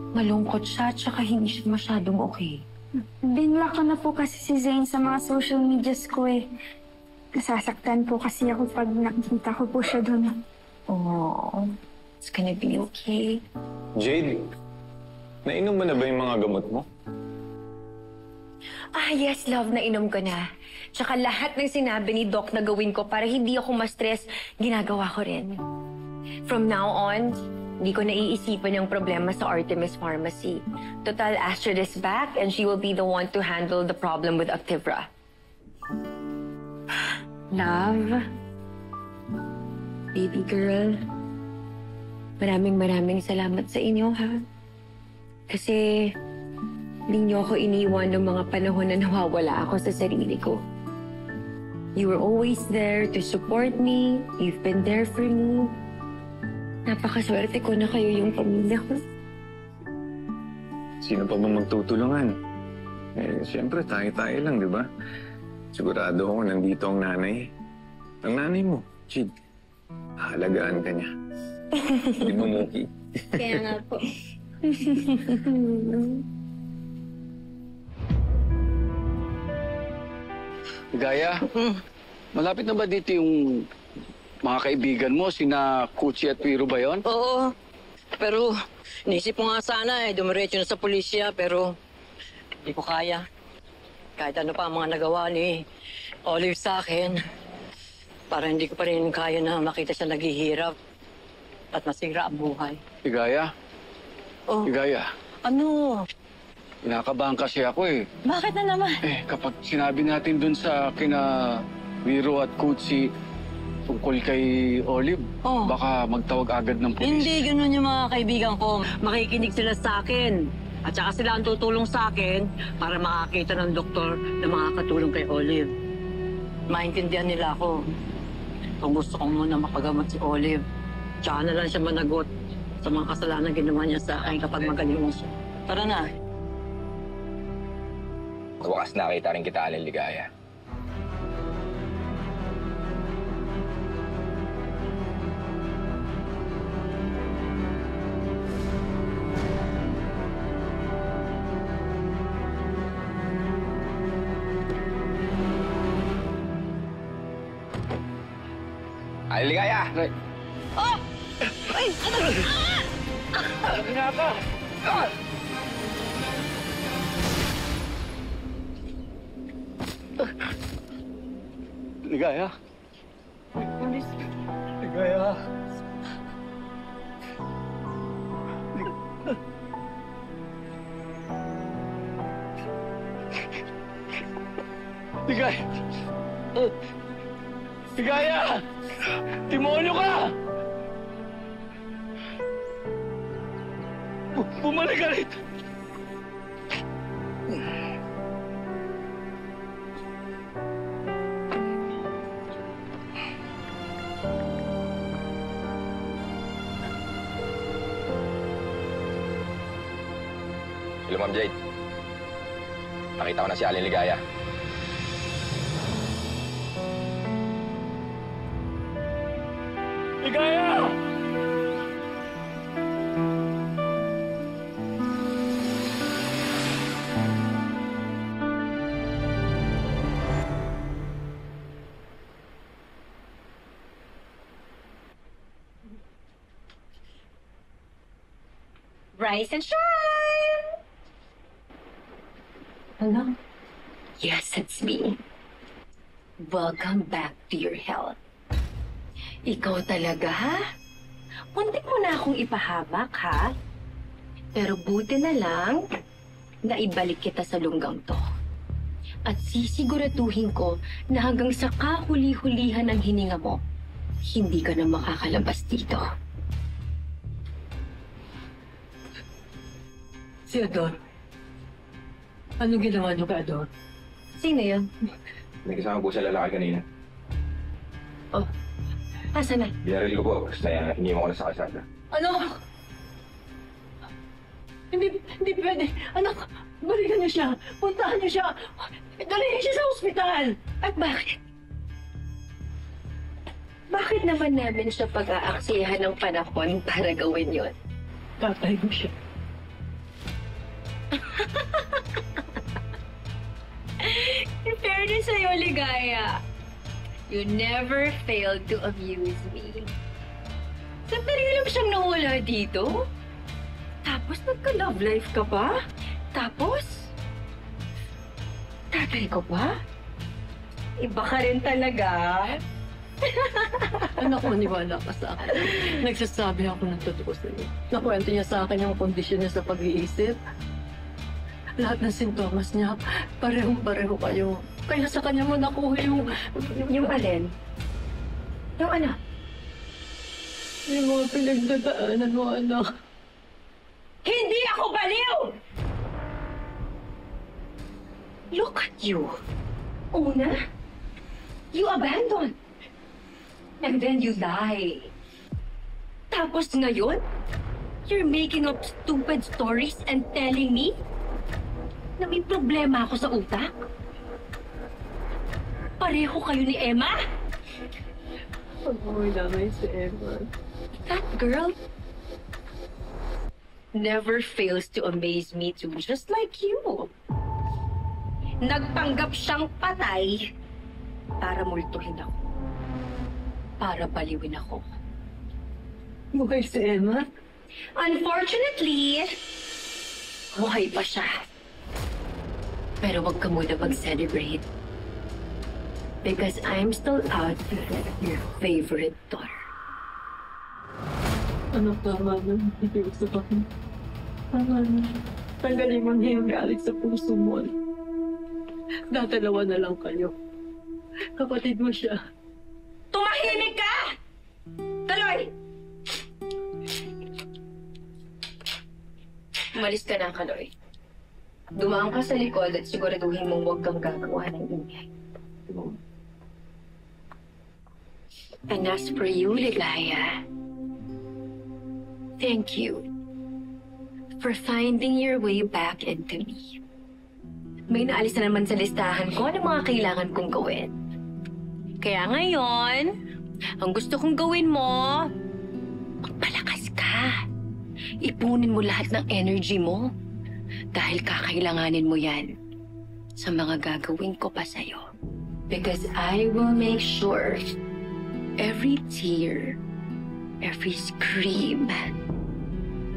malungkot siya at saka hindi siya masyadong okay. Binlock ko na po kasi si Zane sa mga social medias ko eh. Nasasaktan po kasi ako pag nakikita ko po siya doon. Oh, it's gonna be okay. Jade, nainom mo na ba yung mga gamot mo? Yes, love, nainom ko na. Tsaka lahat ng sinabi ni Doc na gawin ko para hindi ako ma-stress, ginagawa ko rin. From now on, hindi ko naiisipan yung problema sa Artemis Pharmacy. Total, Astrid is back and she will be the one to handle the problem with Activra. Love, baby girl, maraming salamat sa inyo, ha? Kasi hindi niyo ako iniwan ng mga panahon na nawawala ako sa sarili ko. You were always there to support me. You've been there for me. Napakaswerte ko na kayo yung pamilya ko. Sino pa ba magtutulungan? Siyempre, tayo-tayo lang, di ba? Sigurado ako nandito ang nanay. Ang nanay mo, Jade. Hahalagaan ka niya. Di ba, Mookie? Kaya nga po. Gaya, malapit na ba dito yung mga kaibigan mo, sina Kuchi at Piro ba yun? Oo. Pero, inisip ko nga sana dumiretso na sa pulisya, pero hindi ko kaya. Kahit ano pa ang mga nagawa ni Olive sa akin, para hindi ko pa rin kaya na makita siya naghihirap at masira ang buhay. Igaya? Oh. Igaya, Ano? kinakabahan kasi ako eh. Bakit na naman? Kapag sinabi natin dun sa kina Piro at Kuchi tungkol kay Olive, baka magtawag agad ng pulis. Hindi ganun yung mga kaibigan ko. Makikinig sila sa akin. At saka sila ang tutulong sa akin para makakita ng doktor na makakatulong kay Olive. Maintindihan nila ako. Kung gusto ko muna mapagamot si Olive, tsaka na lang siya managot sa mga kasalanan ginawa niya sa akin kapag magaling mo siya. Tara na. Sa wakas nakita rin kita, Aling Ligaya. Aling Ligaya! Oh! Ay! Ano? Sabi nga ba? Ligaya? Ligaya? Ligaya! Ligaya! Demonyo ka! Bumalik ka rito! Hello, Ma'am Jade. Nakita ko na si Aling Ligaya. Ligaya! Rise and shine! Hello? Yes, it's me. Welcome back to your health. Ikaw talaga, ha? Muntik mo na akong ipahamak, ha? Pero buti na lang na ibalik kita sa lunggang to. At sisiguraduhin ko na hanggang sa kahuli-hulihan ng hininga mo, hindi ka na makakalabas dito. Si Ador. Anong ginawa niyo kay Ador? Sino yun? May kasama po sa lalaki kanina. Oh, asa na? Binaril ko po, kaya iniwan ko na sa kalsada. Ano? Hindi pwede. Anak, balikan niyo siya. Puntahan niyo siya. Dalhin siya sa ospital. At bakit? Bakit naman namin siya pag-aaksiyahan ng panahon para gawin yun? Tatay mo siya. In fairness sa'yo, Ligaya, you never failed to amuse me. Sandali lang siyang nawala dito. Tapos nagka-love life ka pa. Tapos, tatay ko pa. Iba ka rin talaga. Anak, maniwala ka sa akin. Nagsasabi ako ng totoo sa'yo. Nakwento niya sa akin yung kondisyon niya sa pag-iisip. Lahat ng sintomas niya, parehong-pareho kayo. Kaya sa kanya mo nakuha yung... Yung alin? Yung ano? Yung mga pinagdadaanan mo, anak. Hindi ako baliw! Look at you. Una, you abandon. And then you lie. Tapos ngayon, you're making up stupid stories and telling me na may problema ako sa utak? Pareho kayo ni Emma? Pag-uwi namin si Emma. That girl never fails to amaze me too, just like you. Nagpanggap siyang patay para multuhin ako. Para baliwin ako. Buhay si Emma? Unfortunately, buhay pa siya. Pero wag ka muna mag-celebrate. Because I'm still out to get your favorite daughter. Ano tama na? Hindi ko sabihin. Tama na. Tanggalin mo niya yung galit sa puso mo. Dadalawa na lang kayo. Kapatid mo siya. Tumahimik ka! Kaloy! Umalis ka na, Kaloy. Dumaan ka sa likod at siguraduhin mong huwag kang gagawa ng ingay. And as for you, Ligaya, thank you for finding your way back into me. May naalis na naman sa listahan ko ng mga kailangan kong gawin. Kaya ngayon, ang gusto kong gawin mo, magpalakas ka. Ipunin mo lahat ng energy mo dahil kakailanganin mo yan sa mga gagawin ko pa sa'yo. Because I will make sure every tear, every scream,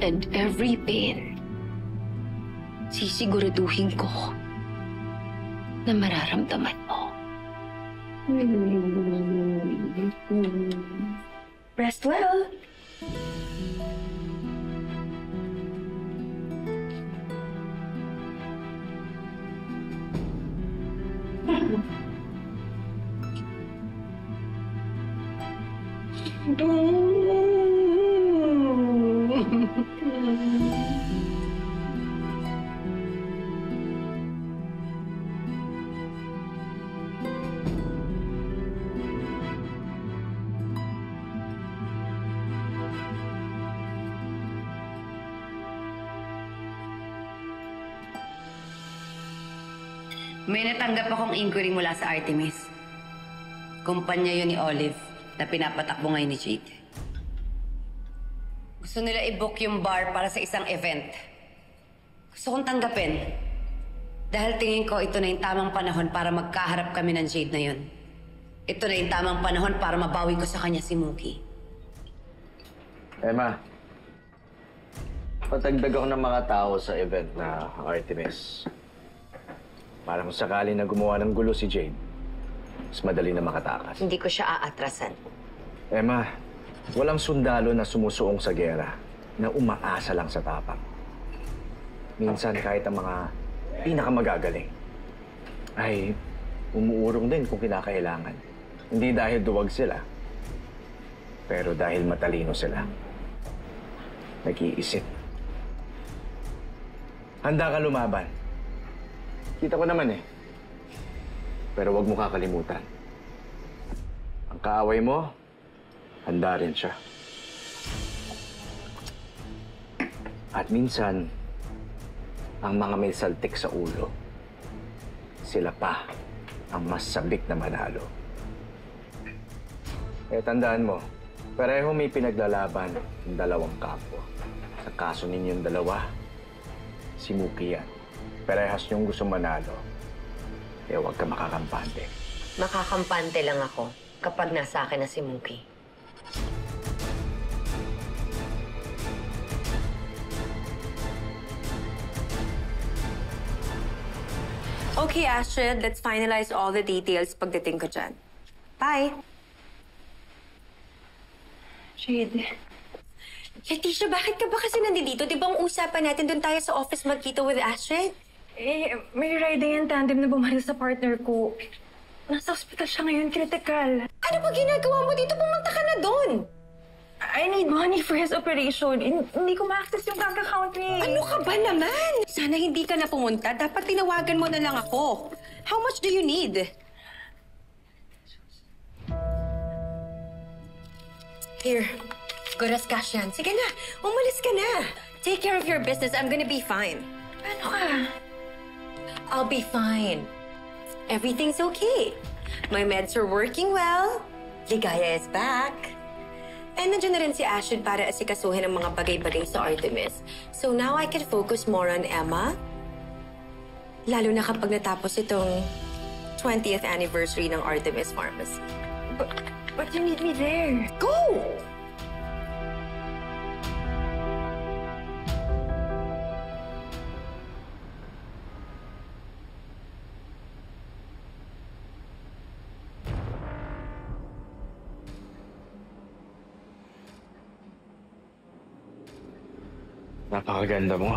and every pain, sisiguraduhin ko na mararamdaman mo. Rest well. May natanggap akong inquiry mula sa Artemis. Kumpanya yun ni Olive na pinapatakbo ngayon ni Jade. Gusto nila i-book yung bar para sa isang event. Gusto kong tanggapin. Dahil tingin ko ito na yung tamang panahon para magkaharap kami ng Jade na yun. Ito na yung tamang panahon para mabawi ko sa kanya si Mookie. Emma, patagdag ako ng mga tao sa event na Artemis. Para kung sakali na gumawa ng gulo si Jade, mas madali na makatakas. Hindi ko siya aatrasan. Emma, walang sundalo na sumusuong sa gera na umaasa lang sa tapang. Minsan kahit ang mga pinakamagagaling ay umuurong din kung kinakailangan. Hindi dahil duwag sila, pero dahil matalino sila. Nag-iisip. Handa ka lumaban. Kita ko naman eh. Pero wag mo kakalimutan. Ang kaaway mo, handa rin siya. At minsan, ang mga may saltik sa ulo, sila pa ang mas sabik na manalo. Eh, tandaan mo, pareho may pinaglalaban ng dalawang kampo. Sa kaso ninyong dalawa, si Mookie yan. Parehas niyong gusto manalo, eh huwag ka makakampante. Makakampante lang ako kapag nasa akin na si Mookie. Okay, Astrid, let's finalize all the details pagdating ko dyan. Bye! Jade. Leticia, bakit ka ba kasi nandito? Di ba ang usapan natin doon tayo sa office magkita with Astrid? May riding and tandem na bumaril sa partner ko. Nasa ospital siya ngayon, critical. Ano ba ginagawa mo dito? Pumunta ka na doon! I need money for his operation. Hindi ko ma-access yung bank account niya. Ano ka ba naman? Sana hindi ka na pumunta. Dapat tinawagan mo na lang ako. How much do you need? Here. Good as cash yan. Sige na. Umalis ka na. Take care of your business. I'm gonna be fine. Ano ka? I'll be fine. Everything's okay. My meds are working well. Ligaya is back. And nandiyan na rin si Ashwood para asikasuhin ang mga bagay-bagay sa Artemis. So now I can focus more on Emma. Lalo na kapag natapos itong 20th anniversary ng Artemis Pharmacy. But you need me there. Go! Napakaganda mo.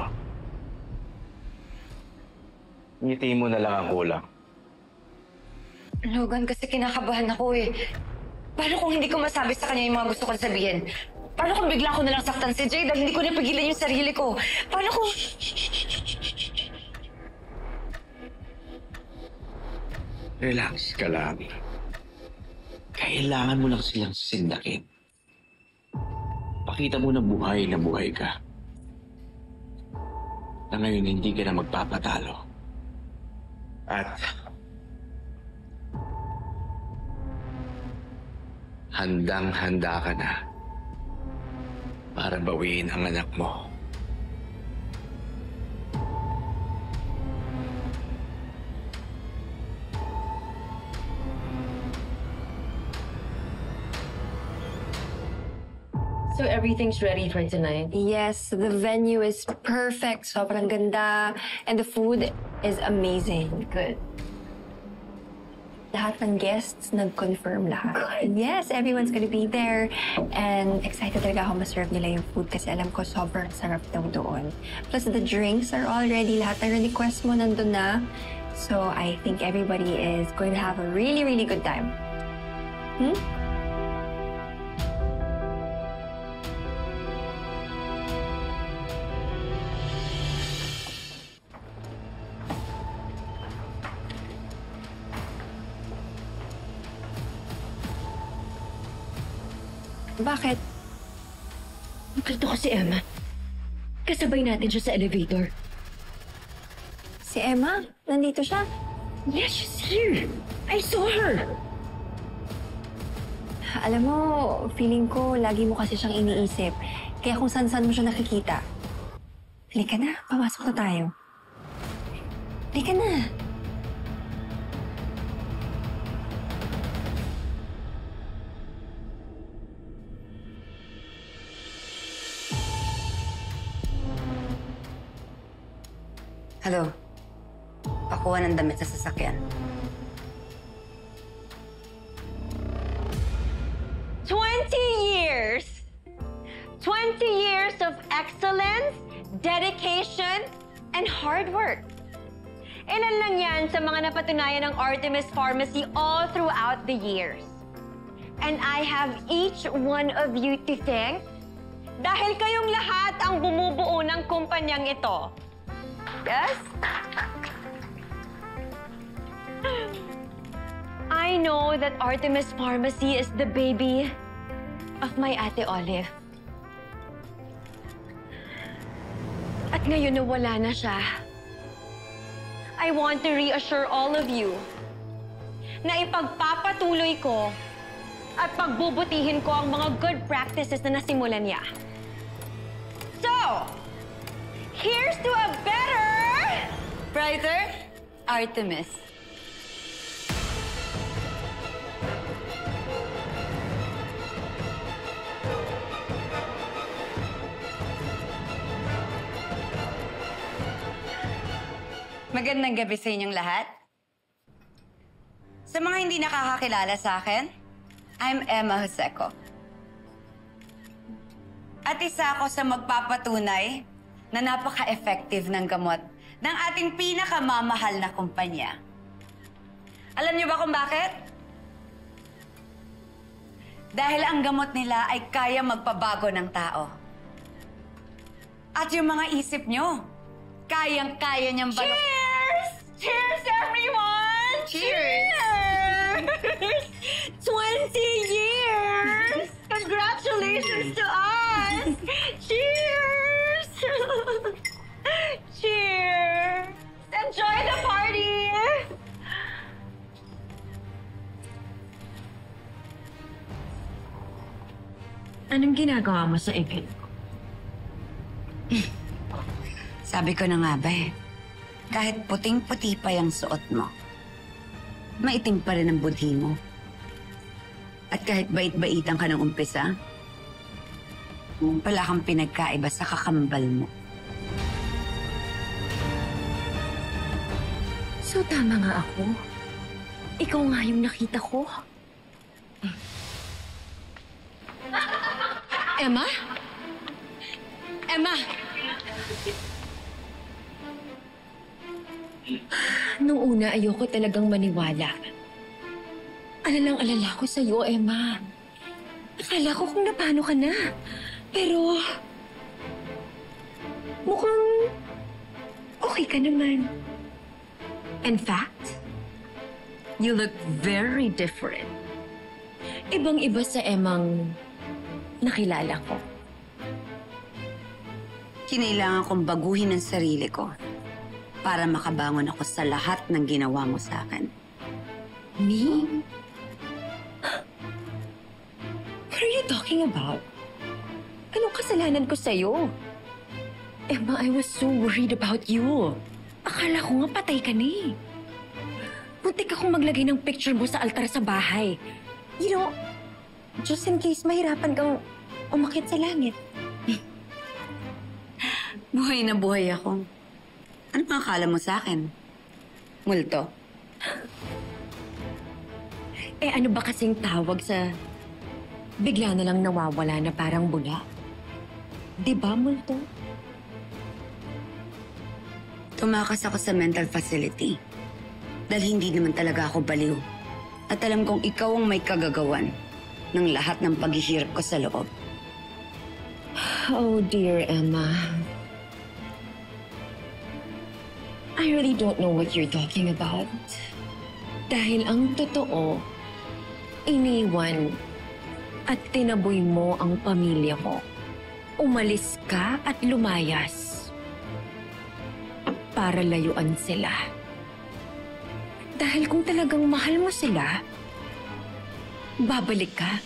Ngiti mo na lang ang kulang. Logan, kasi kinakabahan ako eh. Paano kung hindi ko masabi sa kanya yung mga gusto kong sabihin? Paano kung bigla ko nalang saktan si Jay dahil hindi ko napigilan yung sarili ko? Paano kung... Relax ka lang. Kailangan mo lang silang sindakin. Pakita mo na buhay ka. Na ngayon hindi ka na magpapatalo. At handang-handa ka na para bawiin ang anak mo. So everything's ready for tonight? Yes, the venue is perfect. Sobrang ganda. And the food is amazing. Good. Lahat ng guests nag-confirm lahat. Good. Yes, everyone's gonna be there. And excited talaga ako ma-serve nila yung food kasi alam ko sobrang sarap daw doon. Plus the drinks are all ready. Lahat ng request mo nandun na. So I think everybody is going to have a really, really good time. Bakit? Nakita ko si Emma. Kasabay natin siya sa elevator. Si Emma? Nandito siya? Yes, she's here. I saw her. Alam mo, feeling ko lagi mo kasi siyang iniisip. Kaya kung saan-saan mo siya nakikita. Halika na, pamasok na tayo. Halika na. Hello. Pakuha ng damit sa sasakyan. 20 years! 20 years of excellence, dedication, and hard work. Ilan lang yan sa mga napatunayan ng Artemis Pharmacy all throughout the years. And I have each one of you to thank dahil kayong lahat ang bumubuo ng kumpanyang ito. Yes? I know that Artemis Pharmacy is the baby of my Ate Olive. At ngayon na wala na siya, I want to reassure all of you na ipagpapatuloy ko at pagbubutihin ko ang mga good practices na nasimulan niya. So, here's to a better, brighter Artemis. Magandang gabi sa inyong lahat. Sa mga hindi nakakakilala sa akin, I'm Emma Joseco. At isa ako sa magpapatunay na napaka-effective ng gamot ng ating pinakamamahal na kumpanya. Alam niyo ba kung bakit? Dahil ang gamot nila ay kaya magpabago ng tao. At yung mga isip niyo, kayang-kaya niyang balok... Cheers! Cheers, everyone! Cheers! 20 years! Congratulations to us! Cheers! Cheers! Enjoy the party! Anong ginagawa mo sa event ko? Sabi ko na nga ba kahit puting-puti pa yung suot mo, maitim pa rin ang budhi mo. At kahit bait-baitan ka ng umpisa, wala kang pinagkaiba sa kakambal mo. So tama nga ako. Ikaw nga yung nakita ko. Emma? Emma! Nung una, ayoko talagang maniwala. Alalang-alala ko sa'yo, Emma. Akala ko kung napano ka na. Pero... mukhang... okay ka naman. In fact, you look very different. Ibang-iba sa Emmang nakilala ko. Kinailangan kong baguhin ang sarili ko para makabangon ako sa lahat ng ginawa mo sa akin. Me? What are you talking about? Anong kasalanan ko sa'yo? Emma, I was so worried about you. Akala ko nga patay ka na eh. Muntik akong maglagay ng picture mo sa altar sa bahay. You know, just in case mahirapan kang umakyat sa langit. Buhay na buhay ako. Ano pang akala mo sa akin? Multo? Eh ano ba kasing tawag sa bigla na lang nawawala na parang bula? Diba, multo? Tumakas ako sa mental facility. Dahil hindi naman talaga ako baliw. At alam kong ikaw ang may kagagawan ng lahat ng paghihirap ko sa loob. Oh dear, Emma. I really don't know what you're talking about. Dahil ang totoo, iniwan at tinaboy mo ang pamilya mo. Umalis ka at lumayas para layuan sila. Dahil kung talagang mahal mo sila, babalik ka.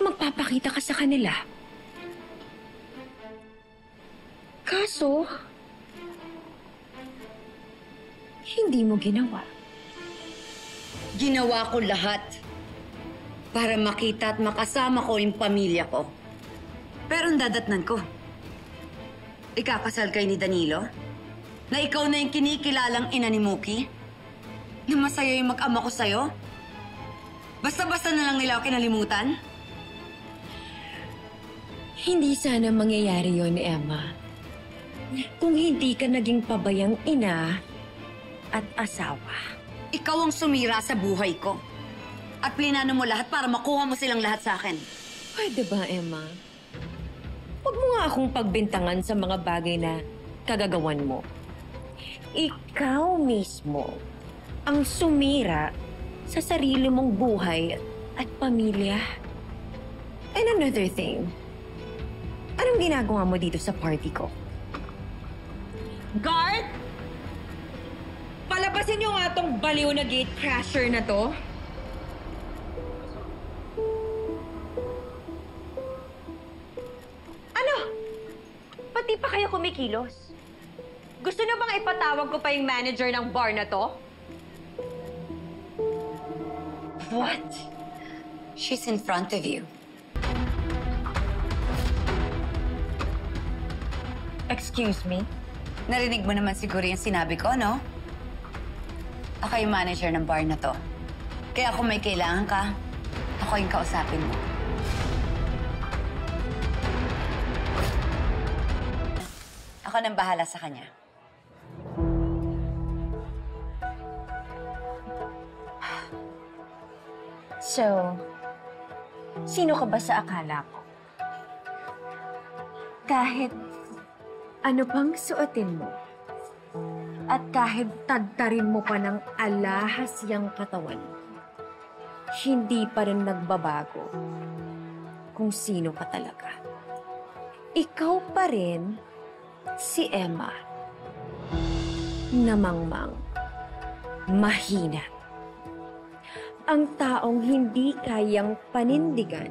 Magpapakita ka sa kanila. Kaso, hindi mo ginawa. Ginawa ko lahat para makita at makasama ko yung pamilya ko. Pero ang dadatnan ko, ikakasal kay ni Danilo? Na ikaw na yung kinikilalang ina ni Mookie? Na masaya yung mag-ama ko sa'yo? Basta-basta na lang nila ako kinalimutan? Hindi sana mangyayari yon, Emma. Kung hindi ka naging pabayang ina at asawa. Ikaw ang sumira sa buhay ko. At plinano mo lahat para makuha mo silang lahat sa akin. Pwede ba, Emma? Huwag mo nga akong pagbintangan sa mga bagay na kagagawan mo. Ikaw mismo ang sumira sa sarili mong buhay at pamilya. And another thing, anong ginagawa mo dito sa party ko? Guard! Palabasin niyo nga tong baliw na gate crasher na to. Ano? Pati pa kayo kumikilos? Gusto niyo bang ipatawag ko pa yung manager ng bar na to? What? She's in front of you. Excuse me? Narinig mo naman siguro yung sinabi ko, no? Ako yung manager ng bar na to. Kaya kung may kailangan ka, ako yung kausapin mo. Ako nang bahala sa kanya. So, sino ka ba sa akala ko? Kahit ano pang suotin mo, at kahit tagtarin mo pa ng alahas yang katawan, hindi pa rin nagbabago kung sino ka talaga. Ikaw pa rin si Emma. Namangmang, mahina. Ang taong hindi kayang panindigan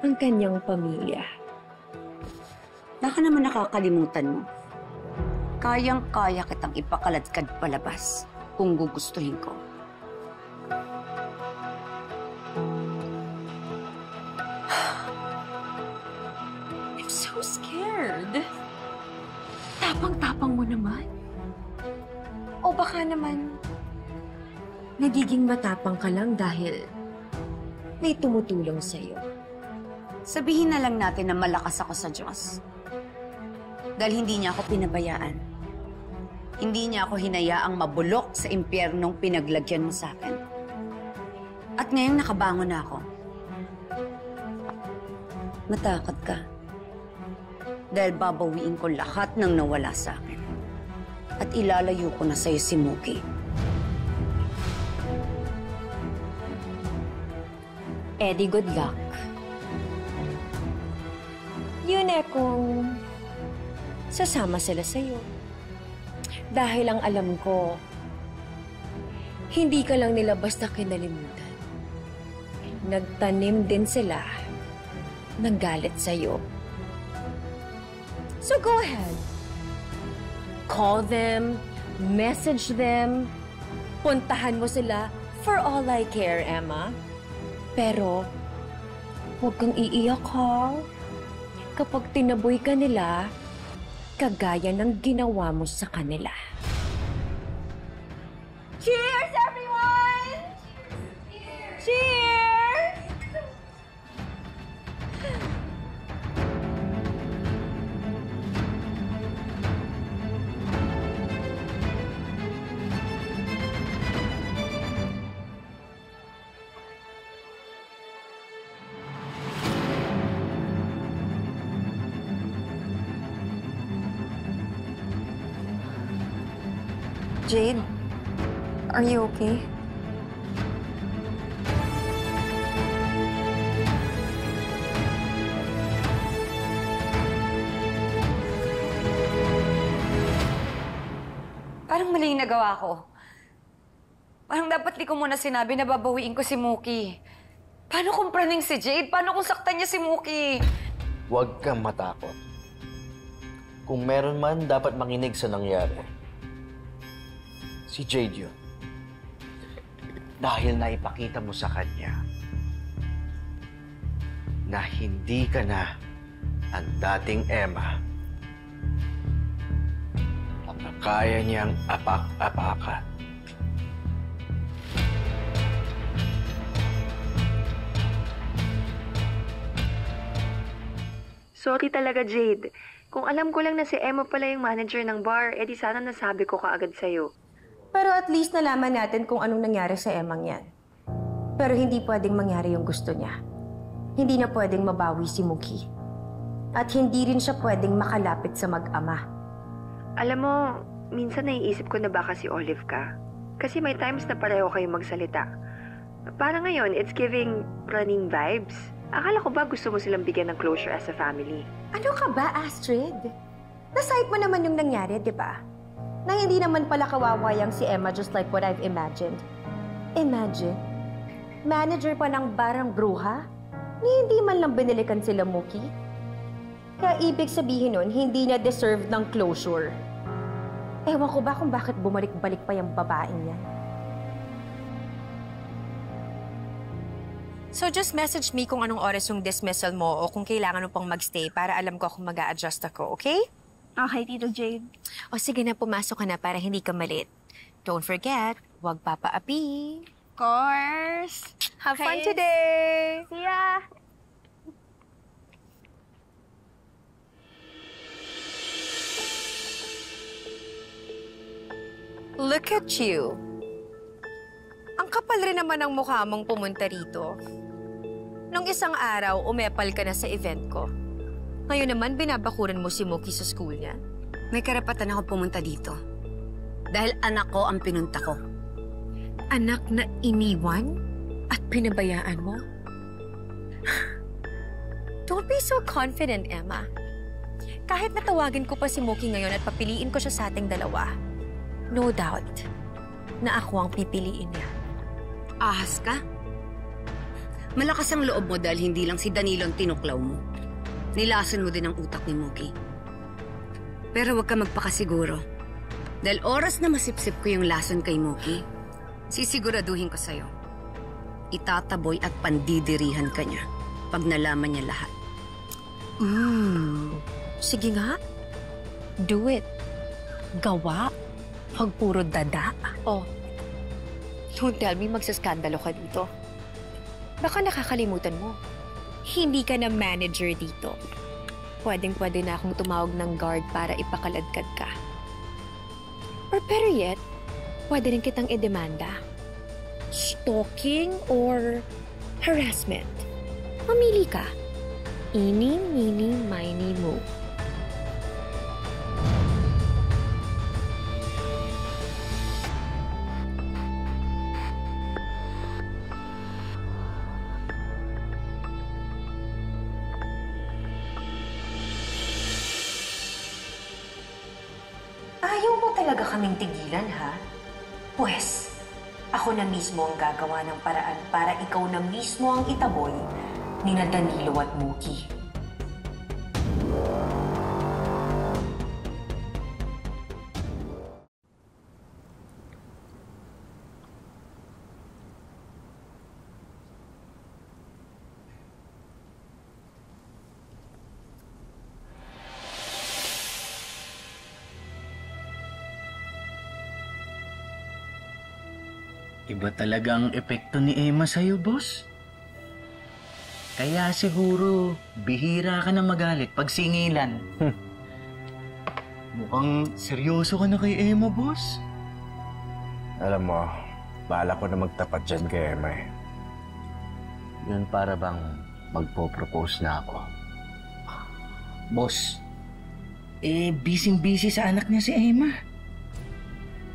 ang kanyang pamilya. Baka naman nakakalimutan mo. Kayang-kaya kitang ipakaladkad palabas kung gugustuhin ko. I'm so scared. Tapang-tapang mo naman. O baka naman, nagiging matapang ka lang dahil may tumutulong sa'yo. Sabihin na lang natin na malakas ako sa Diyos. Dahil hindi niya ako pinabayaan. Hindi niya ako hinayaang mabulok sa impyernong pinaglagyan mo sa akin. At ngayong nakabangon na ako. Matakot ka. Dahil babawiin ko lahat ng nawala sa akin. At ilalayo ko na sa'yo si Mookie. Eddie, good luck. Yun kung sasama sila sa'yo. Dahil ang alam ko, hindi ka lang nila basta kinalimutan. Nagtanim din sila ng galit sa'yo. So go ahead. Call them, message them, puntahan mo sila for all I care, Emma. Pero, huwag kang iiyak, ha? Kapag tinaboy ka nila, kagaya ng ginawa mo sa kanila. Cheers, everyone! Cheers! Jade, are you okay? Parang mali yung nagawa ko. Parang dapat di ko muna sinabi na babawiin ko si Mookie. Paano kung praning si Jade? Paano kung saktan niya si Mookie? Huwag kang matakot. Kung meron man, dapat makinig sa nangyari. Si Jade yun. Dahil naipakita mo sa kanya na hindi ka na ang dating Emma. At na kaya niyang apak-apakan. Sorry talaga, Jade. Kung alam ko lang na si Emma pala yung manager ng bar, edi sana nasabi ko kaagad sa'yo. Pero at least nalaman natin kung anong nangyari sa Emang yan. Pero hindi pwedeng mangyari yung gusto niya. Hindi na pwedeng mabawi si Mookie. At hindi rin siya pwedeng makalapit sa mag-ama. Alam mo, minsan naiisip ko na baka si Olive ka. Kasi may times na pareho kayong magsalita. Para ngayon, it's giving running vibes. Akala ko ba gusto mo silang bigyan ng closure as a family? Ano ka ba, Astrid? Nasayip mo naman yung nangyari, di ba? Na hindi naman pala kawawayang si Emma just like what I've imagined. Imagine, manager pa ng barang bruha, ni hindi man lang binilikan sila Mookie. Kaya ibig sabihin nun, hindi niya deserve ng closure. Ewan ko ba kung bakit bumalik-balik pa yung babaeng yan. So just message me kung anong oras yung dismissal mo o kung kailangan mo pang magstay para alam ko kung mag-a-adjust ako, okay? Okay, Tito Jade. O sige na, pumasok ka na para hindi ka malit. Don't forget, huwag papaapi. Of course. Have fun Okay. today! See ya! Look at you. Ang kapal rin naman ang mukha mong pumunta rito. Nung isang araw, umepal ka na sa event ko. Ngayon naman, binabakuran mo si Mookie sa school niya. May karapatan ako pumunta dito. Dahil anak ko ang pinunta ko. Anak na iniwan at pinabayaan mo? Don't be so confident, Emma. Kahit natawagin ko pa si Mookie ngayon at papiliin ko siya sa ating dalawa, no doubt na ako ang pipiliin niya. Ahas ka? Malakas ang loob mo dahil hindi lang si Danilo ang tinuklaw mo. Nilason mo din ang utak ni Mookie. Pero huwag ka magpakasiguro. Dahil oras na masipsip ko yung lason kay Mookie, sisiguraduhin ko sa'yo. Itataboy at pandidirihan ka niya pag nalaman niya lahat. Sige nga. Do it. Gawa. Huwag puro dada. Oh, don't tell me magsaskandalo ka dito. Baka nakakalimutan mo. Hindi ka na manager dito. Pwedeng-pwede na akong tumawag ng guard para ipakaladkad ka. Or better yet, pwede rin kitang idemanda. Stalking or harassment. Mamili ka. Eeny, meeny, miny, mo. Ayaw mo talaga kaming tigilan, ha? Pwes, ako na mismo ang gagawa ng paraan para ikaw na mismo ang itaboy ni na Danilo at Mookie. Iba talaga ang epekto ni Emma sa'yo, boss. Kaya siguro, bihira ka na magalit pag singilan. Mukhang seryoso ka na kay Emma, boss. Alam mo, bahala ko na magtapat dyan kay Emma eh. Yun para bang magpo-propose na ako. Boss, busy-busy sa anak niya si Emma.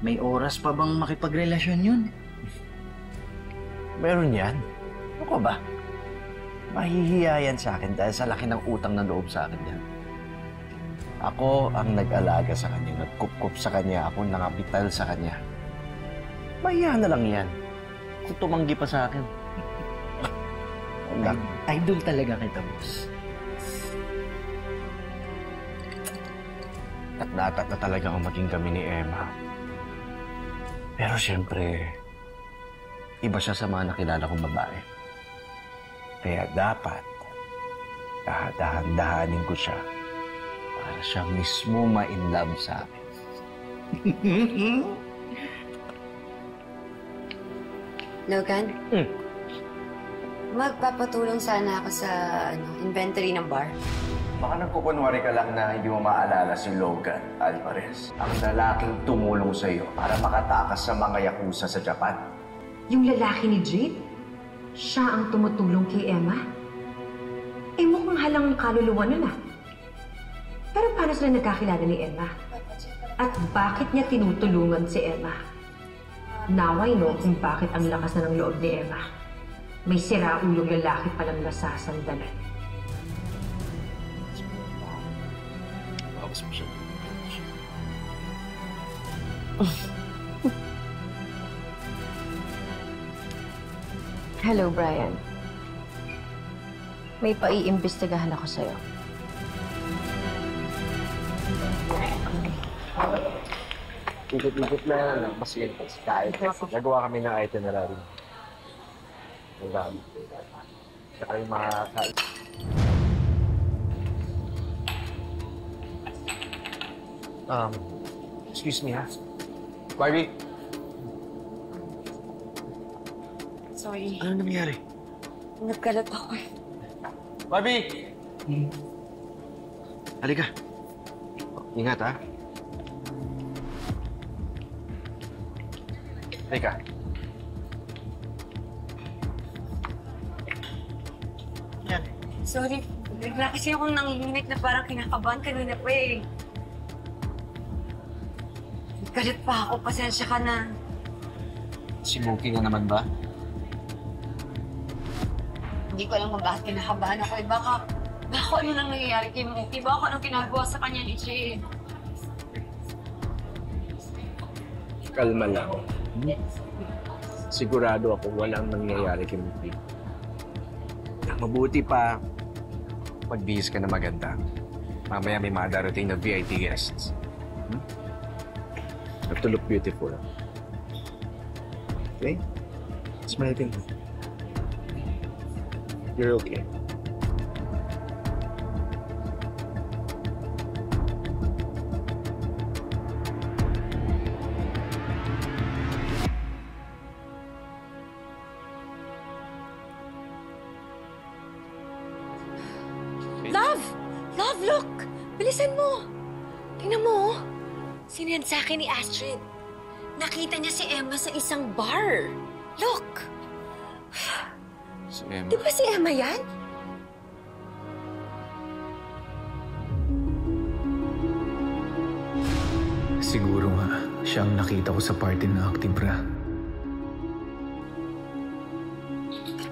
May oras pa bang makipagrelasyon yun? Meron yan. Ano ka ba? Mahihiya yan sa akin dahil sa laki ng utang na loob sa akin yan. Ako ang nag-alaga sa kanya, nagkup-kup sa kanya, ako nangapital sa kanya. Mahiya na lang yan. Kung tumanggi pa sa akin. Idol talaga kita, boss. Tat na talaga ang maging kami ni Emma. Pero siyempre, iba siya sa mga nakilala kong babae. Kaya dapat, dahan-dahanin ko siya para siya mismo ma-inlove sa akin. Logan? Magpapatulong sana ako sa inventory ng bar. Baka nagkukunwari ka lang na hindi mo maalala si Logan Alvarez. Ang lalaking tumulong sa iyo para makatakas sa mga yakuza sa Japan. Yung lalaki ni Jade? Siya ang tumutulong kay Emma? Mukhang halang kaluluwa nun, ah. Pero paano sila nagkakilala ni Emma? At bakit niya tinutulungan si Emma? Now I know kung bakit ang lakas na ng loob ni Emma. May siraulong lalaki palang nasasandalan. Bawas mo siya. Hello, Brian. May paiimbestigahan ako sa'yo. Ikot-ikot na yan. Mas kahit nagawa kami ng itinerary. Ang dami. Saka yung mga excuse me, ha? Barbie? Sorry. Ano nangyari? Nagkalat ako eh. Barbie! Halika. Ingat, ha? Halika. Yan. Sorry. Bigla kasi akong nanginginig na parang kinakabahan kanina pa eh. Nagkalat pa ako. Pasensya ka na. Si Mookie na naman ba? Hindi ko alam kung bakit kinakabahan ako. Baka ano nang nangyayari kay Mookie? Baka anong ginagawa sa kanya ni Jade? Kalma lang. Sigurado ako walang nangyayari kay Mookie. mabuti pa, magbihis ka na maganda. Mamaya may mga darating na VIP guests. Have to look beautiful. Okay? Smile din. You're okay. Love! Love, look! Bilisan mo! Tingnan mo, oh. Sinend sa akin ni Astrid. Nakita niya si Emma sa isang bar. Look! Si Emma. Di ba si Emma yan? Siguro nga, siya ang nakita ko sa party ng Actibra.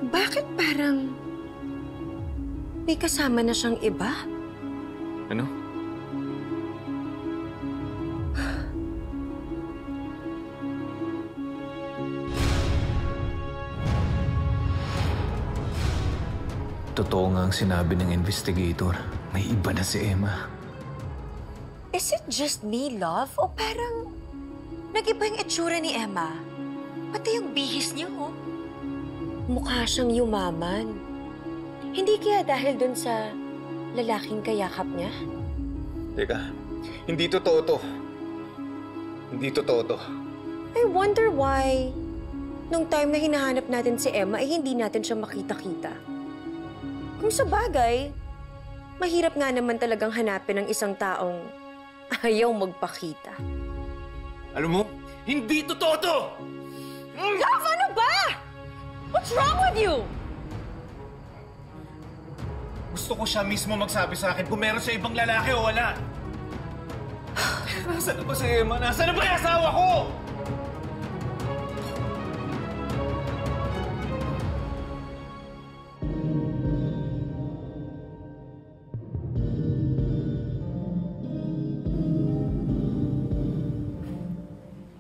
Bakit parang may kasama na siyang iba? Ano? Totoo nga ang sinabi ng investigator. May iba na si Emma. Is it just me, love? O parang nag-iba yung itsura ni Emma? Pati yung bihis niya, oh. Mukha siyang yumaman. Hindi kaya dahil dun sa lalaking kayakap niya? Teka, hindi totoo to. Hindi totoo to. I wonder why nung time na hinahanap natin si Emma ay hindi natin siya makita-kita. Kung sa bagay, mahirap nga naman talagang hanapin ng isang taong ayaw magpakita. Alam mo, hindi totoo to! Love, ano ba? What's wrong with you? Gusto ko siya mismo magsabi sa akin kung meron siya ibang lalaki o wala. Nasaan na ba si Emma? Nasaan na ba yung asawa ko?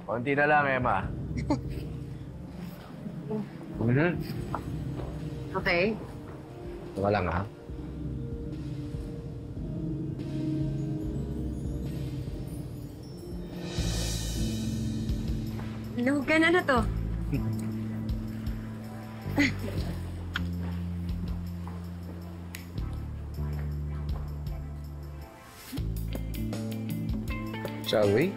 Konti na lang, Emma. Okay. Tama lang, ha? Lugan na to. Shall we?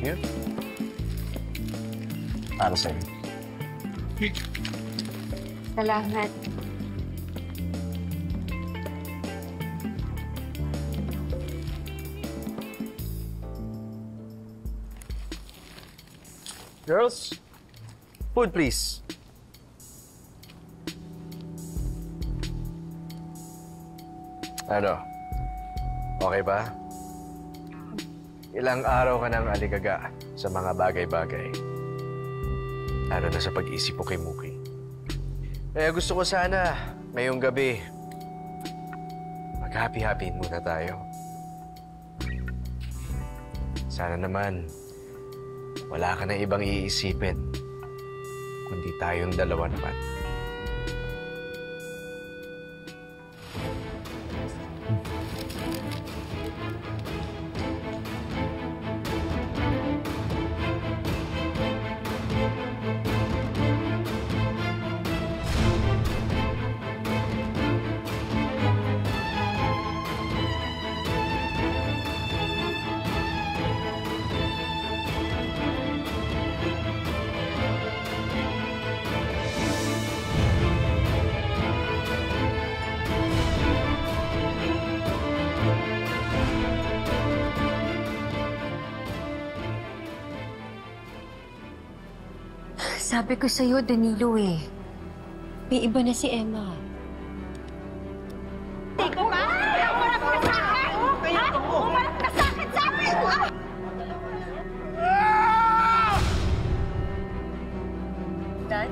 Here? Para sa'yo. Salamat. Girls, food please. Ano? Okay ba? Ilang araw ka nang aligaga sa mga bagay-bagay. Lalo na sa pag-isip mo kay Muki. Kaya gusto ko sana, ngayong gabi, mag-happy-happy muna tayo. Sana naman, wala ka na ibang iisipin, kundi tayong dalawa naman. Sabi ko sa'yo, Danilo eh. May iba na si Emma. Tiko ba? Umarap ka sa akin! Ha? Umarap ka sa akin, sabi mo! Dan?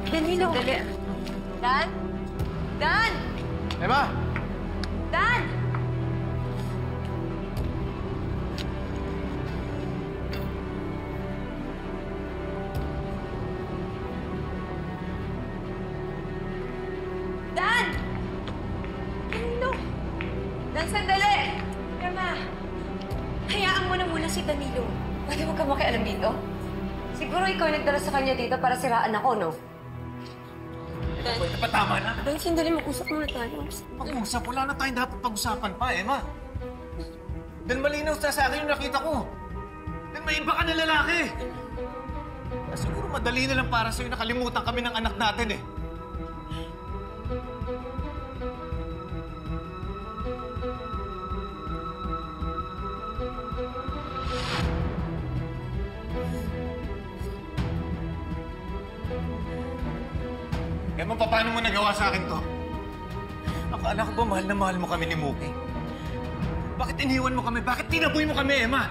Danilo. Dan? Dan? Emma! Dan! Dan, sandali! Emma, hayaan mo na muna si Danilo. Pwede huwag ka makialam dito? Siguro ikaw yung nagdala sa kanya dito para siraan ako, no? Dan, Tama na. Dan, sandali, mag-usap muna tayo. Pag-uusap, wala na tayong dapat pag-usapan pa, Emma. Dan malinaw sa akin yung nakita ko. Dan may iba ka na lalaki. Siguro madali na lang para sa'yo nakalimutan kami ng anak natin eh. Emma, paano mo nagawa sa akin to? Akala ko ba mahal na mahal mo kami ni Mookie? Bakit iniwan mo kami? Bakit tinaboy mo kami, Emma?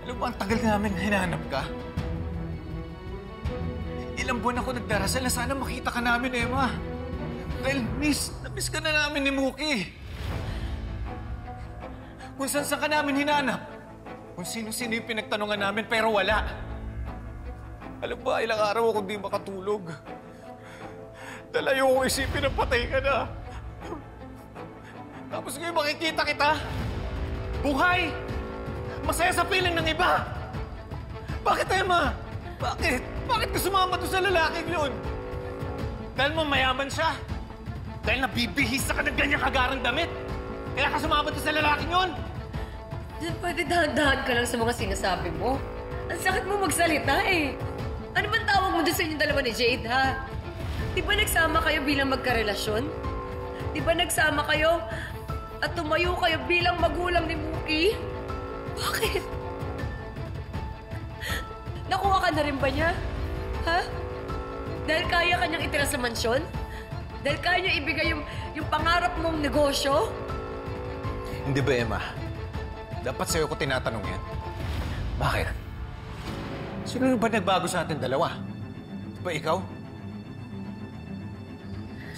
Alam mo, ang tagal namin hinahanap ka. Ilang buwan ako nagdarasal na sana makita ka namin, Emma. Dahil na-miss ka na namin ni Mookie. Kung saan ka namin hinanap. Kung sino-sino yung pinagtanungan namin, pero wala. Alam ba, ilang araw ako di makatulog. Dahil ayoko isipin na patay ka na. Tapos ngayon makikita kita. Buhay! Masaya sa piling ng iba! Bakit, Emma? Bakit? Bakit ka sumama doon sa lalaking yun? Dahil mayaman siya? Dahil nabibihis ka ng ganyang kagarang damit? Kaya ka sumama doon sa lalaking yun? Dan, pwede dahan-dahan ka lang sa mga sinasabi mo. Ang sakit mo magsalita eh. Ano bang tawag mo doon sa inyong dalawa ni Jade, ha? Di ba nagsama kayo bilang magkarelasyon? Di ba nagsama kayo at tumayo kayo bilang magulang ni Mookie? Bakit? Nakuha ka na rin ba niya? Ha? Dahil kaya ka niyang itira sa mansyon? Dahil kaya niya ibigay yung pangarap mong negosyo? Hindi ba, Emma? Dapat sa'yo ko tinatanong yan. Bakit? Sino ba nagbago sa atin dalawa? Di ba ikaw?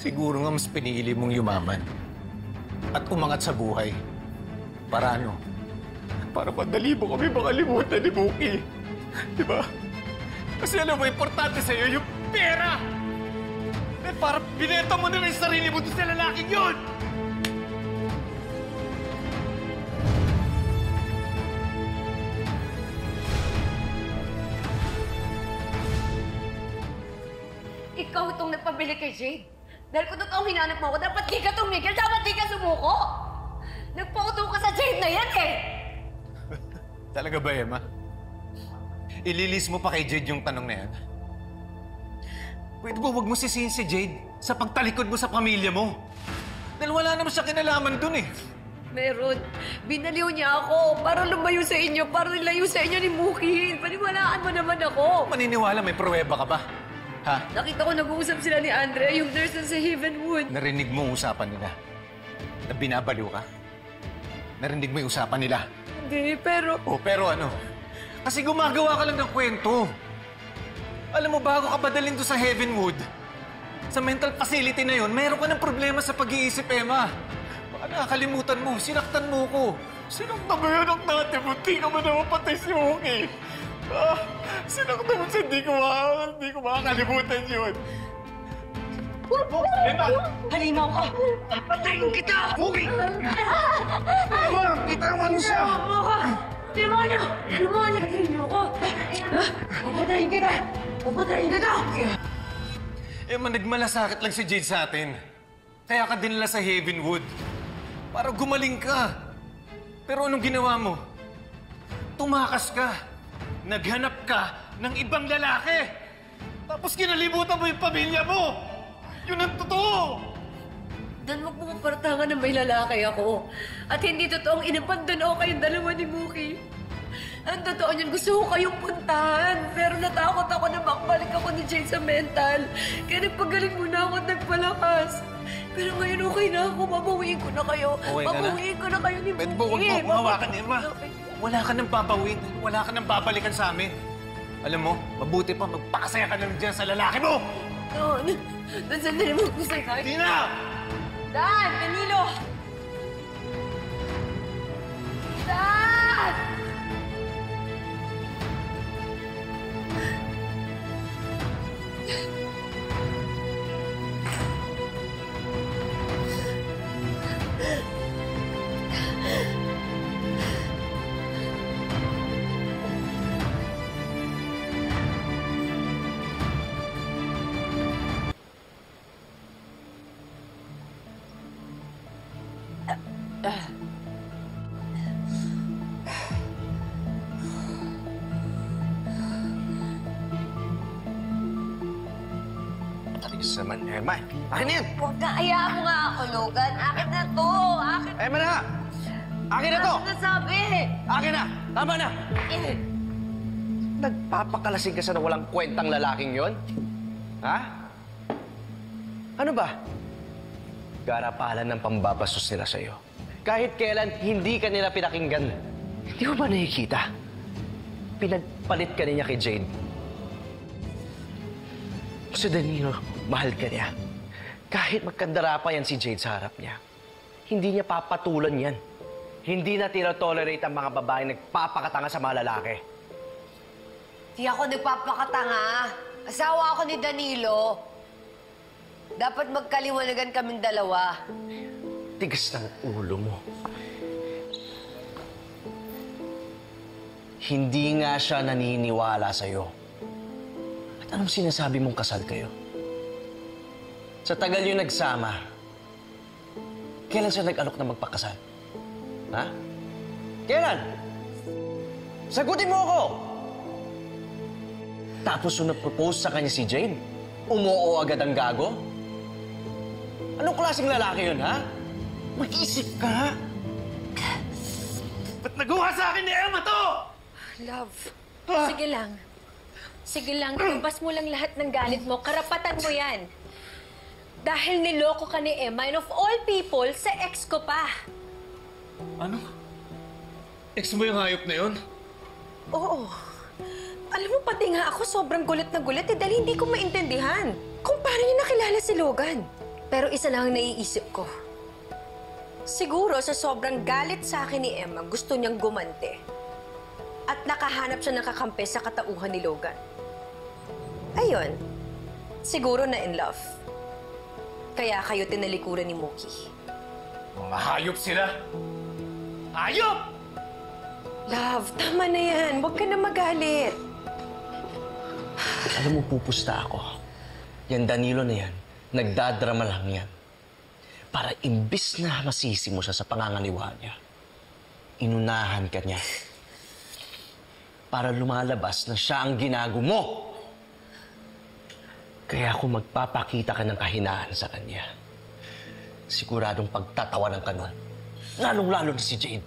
Siguro nga mas pinili mong yumaman at umangat sa buhay. Para ano? Para madali mo kami makalimutan ni Mookie. Di ba? Kasi alam mo, importante sa'yo yung pera! At para binenta mo na rin yung sarili mo doon sa lalaking yun! Ikaw itong nagpabili kay Jade. Dahil kung totoong hinanap mo ako, dapat di ka tumigil, dapat di ka sumuko! Nagpauto ka sa Jade na yan eh! Talaga ba, Emma? Ililis mo pa kay Jade yung tanong na yan? Pwede ba huwag mo sisihin si Jade sa pagtalikod mo sa pamilya mo? Dahil wala naman siya kinalaman dun eh. Meron. Binaliw niya ako para lumayo sa inyo, para nilayo sa inyo ni Mookie. Paniwalaan mo naman ako. Maniniwala, may pruweba ka ba? Ha? Nakita ko nag-uusap sila ni Andrea, yung nurse sa Havenwood. Narinig mo ang usapan nila? Na binabaliw ka? Narinig mo yung usapan nila? Hindi, pero... Oh, pero ano? Kasi gumagawa ka lang ng kwento. Alam mo, bago ka padalhin doon sa Havenwood, sa mental facility na yon, meron ka ng problema sa pag-iisip, Emma. Baka nakakalimutan mo, sinaktan mo ko. Sinaktan mo yun ang natin, munti ka man na mapatay si Mookie. Sinaktan mo siya, hindi ko makakalimutan yun. Emma! Halimaw ka! Papatayin kita! Mookie! Emma! Itawan mo siya! Demonyo! Demonyo! Demonyo ko! Papatayin kita! Papatayin kita! Emma, nagmalasakit lang si Jade sa atin. Kaya ka dinala sa Havenwood. Para gumaling ka. Pero anong ginawa mo? Tumakas ka. Naghanap ka ng ibang lalaki. Tapos kinalimutan mo yung pamilya mo. Yun ang totoo. Dan, wag mo mapartangan na may lalaki ako. At hindi totoong inabandon ako kayong dalawa ni Mookie. Ang totoo niyan, gusto ko kayong puntahan. Pero natakot ako na makbalik ako ni Jade sa mental. Kaya nagpagaling muna ako at nagpalakas. Pero ngayon okay na ako. Babawiin ko na kayo. Okay ka na? Babawiin ko na kayo ni Mookie. Pwede ba huwag mo akong hawakan, Emma? Wala ka nang babawin. Wala ka nang babalikan sa amin. Alam mo, mabuti pa magpakasaya ka lang dyan sa lalaki mo! Dan, sandali mo gusto kayo. Hindi na! Dan! Danilo! Dan! Yes naman, Emma. Akin na yan! Huwag na, hayaan mo nga ako, Logan. Akin na to. Akin Emma na! Akin na to! Akin na sabi. Akin na! Tama na! Eh, Nagpapakalasing ka sa na walang kwentang lalaking yon? Ha? Ano ba? Garapalan ng pambabastos nila sa'yo. Kahit kailan hindi ka nila pinakinggan. Hindi mo ba nakikita? Pinagpalit ka niya kay Jade. Si Danilo, mahal ka niya. Kahit magkandara pa yan si Jade sa harap niya, hindi niya papatulan yan. Hindi na tinotolerate ang mga babaeng nagpapakatanga sa mga lalaki. di ako nagpapakatanga. Asawa ako ni Danilo. Dapat magkaliwanagan kaming dalawa. Tigas ng ulo mo. Hindi nga siya naniniwala sa'yo. At anong sinasabi mong kasal kayo? Sa tagal yung nagsama, kailan siya nag-alok na magpakasal? Ha? Kailan? Sagutin mo ako! Tapos nung nag-propose sa kanya si Jade, umuo agad ang gago? Anong klaseng lalaki yun, ha? Mag-isip ka! Ba't naguha sa akin ni Emma to? Love, sige lang. Sige lang, ibas mo lang lahat ng galit mo. Karapatan mo yan. Dahil niloko ka ni Emma, and of all people, sa ex ko pa. Ano? Ex mo yung hayop na yun? Oo. Alam mo, pati nga ako sobrang gulat na gulat dahil hindi ko maintindihan kung paano niya nakilala si Logan. Pero isa lang ang naiisip ko. Siguro sa sobrang galit sa akin ni Emma, gusto niyang gumante. At nakahanap siya ng kakampi sa katauhan ni Logan. Ayun, siguro na in love. Kaya kayo tinalikuran ni Mookie. Mga hayop sila! Hayop! Love, tama na yan. Huwag ka na magalit. Alam mo, pupusta ako. Yan Danilo na yan, nagdadrama lang yan. Para imbis na masisi mo siya sa panganganiwa niya, inunahan ka niya. Para lumalabas na siya ang ginago mo. Kaya kung magpapakita ka ng kahinaan sa kanya, siguradong pagtatawanan ka nun. Lalong-lalo na si Jade.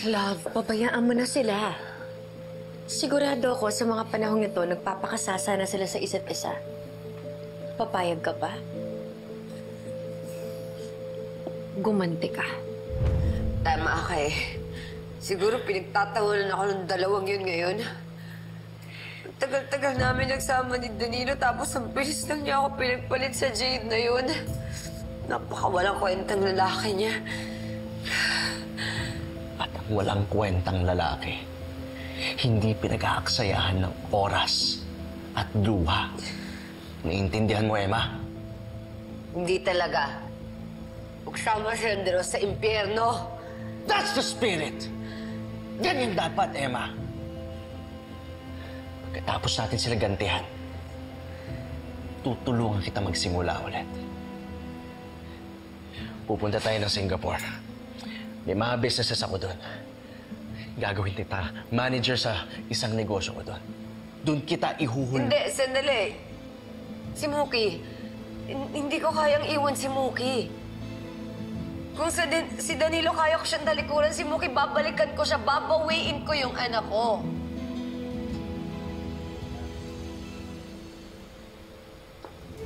Love, pabayaan mo na sila. Sigurado ako sa mga panahong ito, nagpapakasasa na sila sa isa't isa. Papayag ka ba? Gumanti ka. Tama ka eh. Siguro pinagtatawanan ako ng dalawang yun ngayon. Tagal-tagal namin nagsama ni Danilo tapos ang bilis lang niya ako pinagpalit sa Jade na yun. Napakawalang kwentang lalaki niya. At ang walang kwentang lalaki, hindi pinag-aaksayahan ng oras at luha. Naiintindihan mo, Emma? Hindi talaga. Magsama silang dalawa sa impyerno. That's the spirit! Ganyan dapat, Emma. Pagkatapos natin sila gantihan, tutulungan kita magsimula ulit. Pupunta tayo ng Singapore. May mga businesses ako doon. Gagawin kita manager sa isang negosyo ko doon. Doon kita ihuhul... Hindi, sandali. Si Mookie. Hindi ko kayang iwan si Mookie. Kung si Danilo kaya ko siyang talikuran, si Mookie babalikan ko siya, babawiin ko yung anak ko.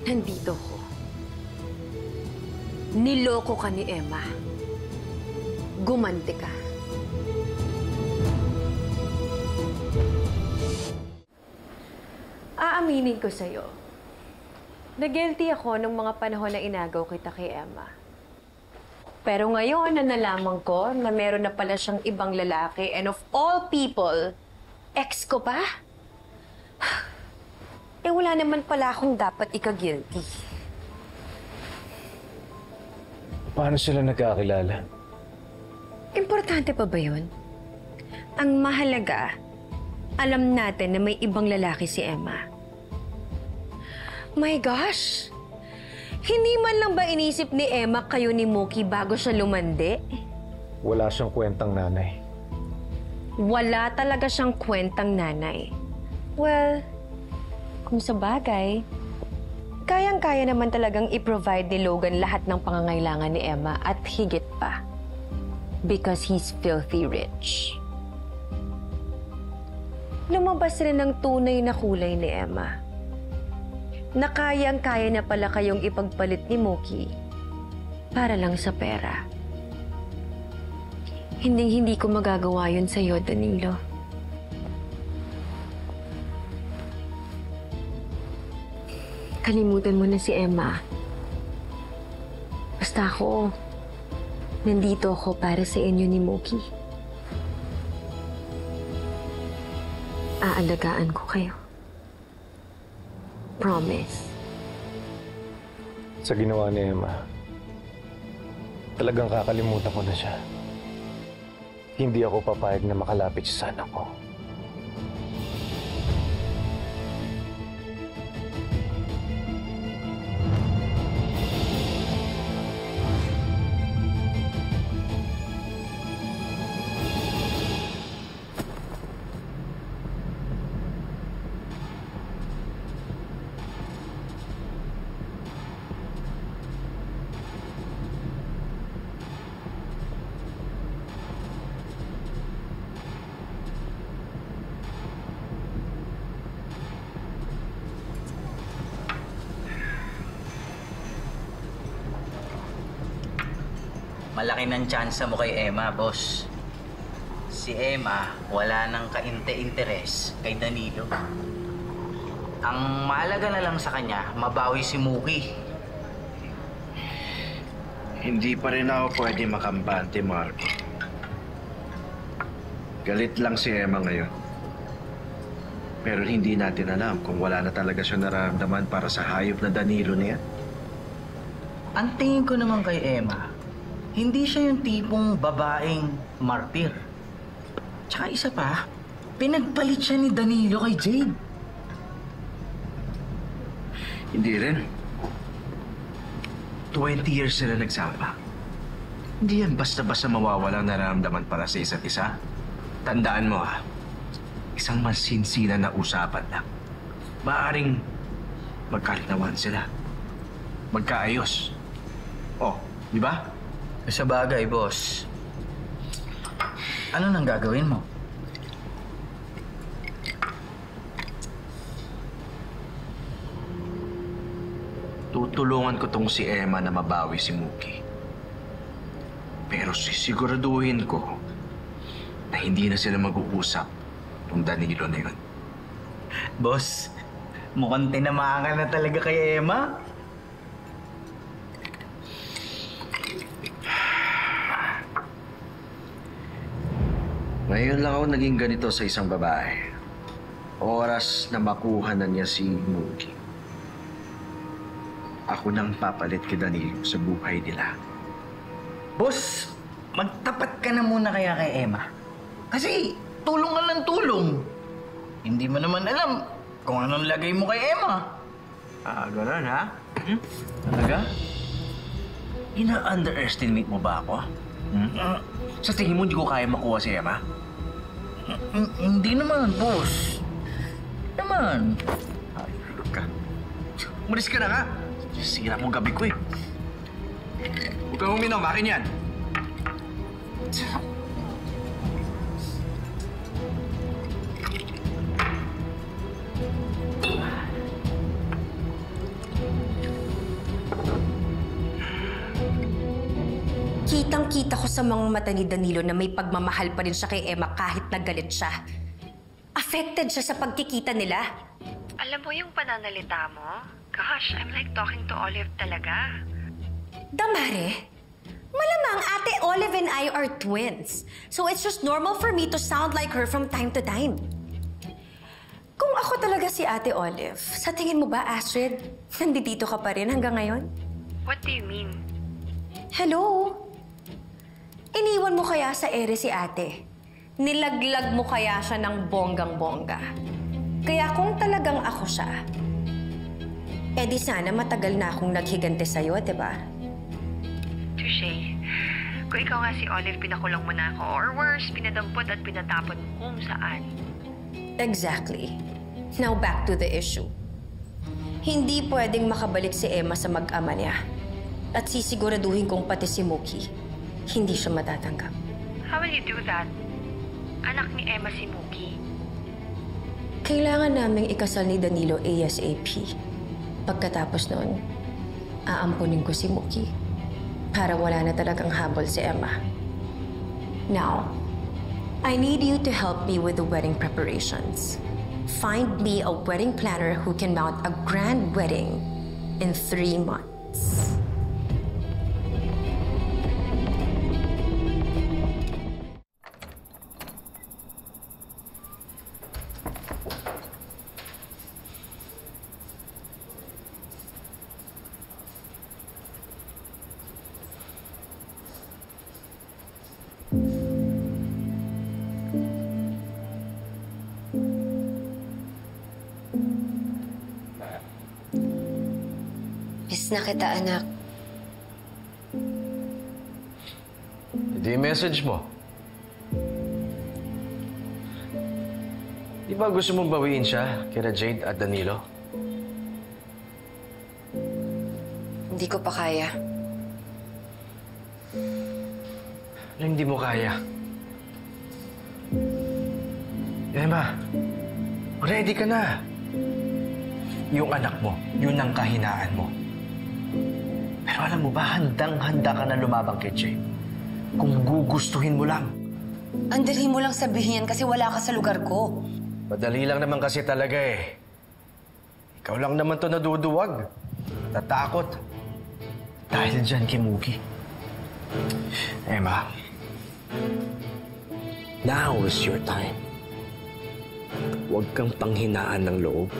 Nandito ko. Niloko ka ni Emma. Gumanti ka. Aaminin ko sa'yo. Na-guilty ako nung mga panahon na inagaw kita kay Emma. Pero ngayon na nalaman ko na meron na pala siyang ibang lalaki and of all people, ex ko pa? Eh wala naman pala akong dapat ika-guilty. Paano sila nagkakilala? Importante pa ba yun? Ang mahalaga, alam natin na may ibang lalaki si Emma. My gosh! Hindi man lang ba inisip ni Emma kayo ni Mookie bago siya lumandi? Wala siyang kwentang nanay. Wala talaga siyang kwentang nanay. Well, kung sa bagay, kayang-kaya naman talagang i-provide ni Logan lahat ng pangangailangan ni Emma at higit pa. Because he's filthy rich. Lumabas rin ang tunay na kulay ni Emma. Na kayang-kaya na pala kayong ipagpalit ni Mookie para lang sa pera. Hindi ko magagawa yun sa'yo, Danilo. Kalimutan mo na si Emma. Basta ako, nandito ako para sa inyo ni Mookie. Aalagaan ko kayo. Promise. Sa ginawa ni Emma, talagang kakalimutan ko na siya. Hindi ako papayag na makalapit siya sa anak ko. Malaki ng tsansa mo kay Emma, boss. Si Emma, wala nang kainte-interes kay Danilo. Ang mahalaga na lang sa kanya, mabawi si Mookie. Hindi pa rin ako pwede makambante, Marco. Galit lang si Emma ngayon. Pero hindi natin alam kung wala na talaga siya nararamdaman para sa hayop na Danilo niya. Ang tingin ko naman kay Emma, hindi siya yung tipong babaeng martir. Tsaka isa pa, pinagpalit siya ni Danilo kay Jade. Hindi rin. 20 years sila nagsama. Hindi yan basta-basta mawawalang nararamdaman para sa isa't isa. Tandaan mo isang masinsinan na usapan lang. Maaring magkalinawan sila. Magkaayos. Oh, di ba? Sa bagay, boss. Ano nang gagawin mo? Tutulungan ko tong si Emma na mabawi si Mookie. Pero sisiguraduhin ko na hindi na sila mag-uusap ng Danilo na yun. Boss, mukhang tinamaan na talaga kay Emma. Ngayon lang ako naging ganito sa isang babae. Oras na makuha na niya si Mookie. Ako nang papalit kay Danilo sa buhay nila. Boss, magtapat ka na muna kaya kay Emma. Kasi tulong ka ng tulong. Hindi mo naman alam kung anong lagay mo kay Emma. Ganun ha? Talaga? Ina-underestimate mo ba ako? Sa tingin mo hindi ko kaya makuha si Emma? Hindi naman, boss. Naman. Ayun ka. Umalis ka na nga. Sira mo gabi ko eh. Huwag kang uminom, akin yan. Kitang-kita ko sa mga mata ni Danilo na may pagmamahal pa rin siya kay Emma kahit nagalit siya. Affected siya sa pagkikita nila. Alam mo yung pananalita mo? Gosh, I'm like talking to Olive talaga. Damare, malamang Ate Olive and I are twins. So it's just normal for me to sound like her from time to time. Kung ako talaga si Ate Olive, sa tingin mo ba, Astrid, nandito ka pa rin hanggang ngayon? What do you mean? Hello? Iniwan mo kaya sa ere si ate? Nilaglag mo kaya siya ng bonggang-bongga? Kaya kung talagang ako siya, di sana matagal na akong naghigante sa'yo, diba? Touché. Kung ikaw nga si Olive, pinakulong mo na ako. Or worse, pinadampot at pinatapon mo kung saan. Exactly. Now back to the issue. Hindi pwedeng makabalik si Emma sa mag-ama niya. At sisiguraduhin kong pati si Mookie, hindi siya matatanggap. How will you do that? Anak ni Emma si Mookie. Kailangan naming ikasal ni Danilo ASAP. Pagkatapos noon, aampunin ko si Mookie para wala na talagang habol si Emma. Now, I need you to help me with the wedding preparations. Find me a wedding planner who can mount a grand wedding in 3 months. Miss na kita, anak. Hindi message mo. Di ba gusto mong bawiin siya kina Jade at Danilo? Hindi ko pa kaya. Ano hindi mo kaya? Emma, ready ka na. Yung anak mo, yun ang kahinaan mo. Pero alam mo ba, handang-handa ka na lumabang kay Jade. Kung gugustuhin mo lang. Ang dali mo lang sabihin yan kasi wala ka sa lugar ko. Madali lang naman kasi talaga eh. Ikaw lang naman to naduduwag. Tatakot. Dahil dyan kay Mookie. Emma, now is your time. Huwag kang panghinaan ng loob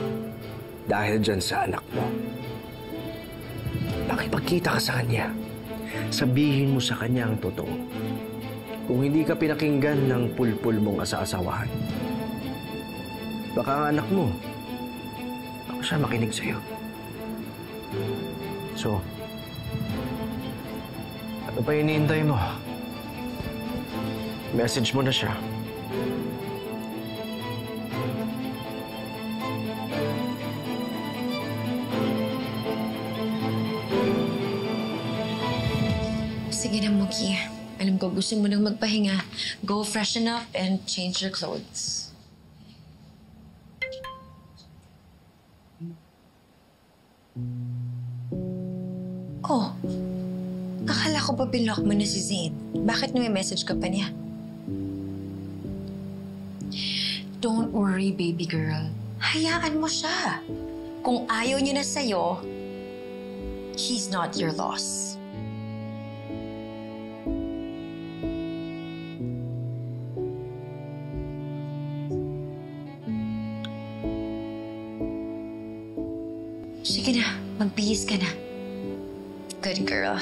dahil dyan sa anak mo. Pakipagkita ka sa kanya. Sabihin mo sa kanya ang totoo. Kung hindi ka pinakinggan ng pulpul mong asa-asawahan, baka ang anak mo, baka siya makinig sa'yo. So, ano pa hinihintay mo? Message mo na siya. Sige na, Mookie. Alam ko, gusto mo nang magpahinga. Go freshen up and change your clothes. Oh, akala ko ba binlock mo na si Zane? Bakit may-message ka pa niya? Don't worry, baby girl. Hayaan mo siya. Kung ayaw niya na sa'yo, he's not your loss. Sige na, magbihis ka na. Good girl.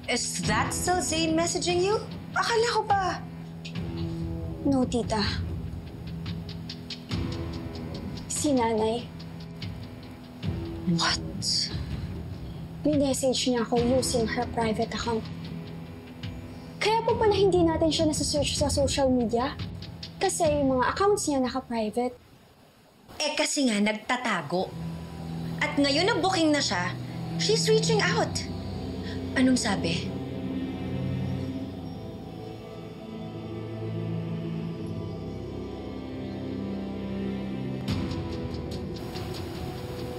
Is that still Zane messaging you? Akala ko ba? No, tita. Si nanay. What? Minessage niya ako using her private account. Kaya po pala hindi natin siya nasa-search sa social media. Kasi yung mga accounts niya naka-private. Eh kasi nga nagtatago. At ngayon na booking na siya, she's reaching out. Anong sabi?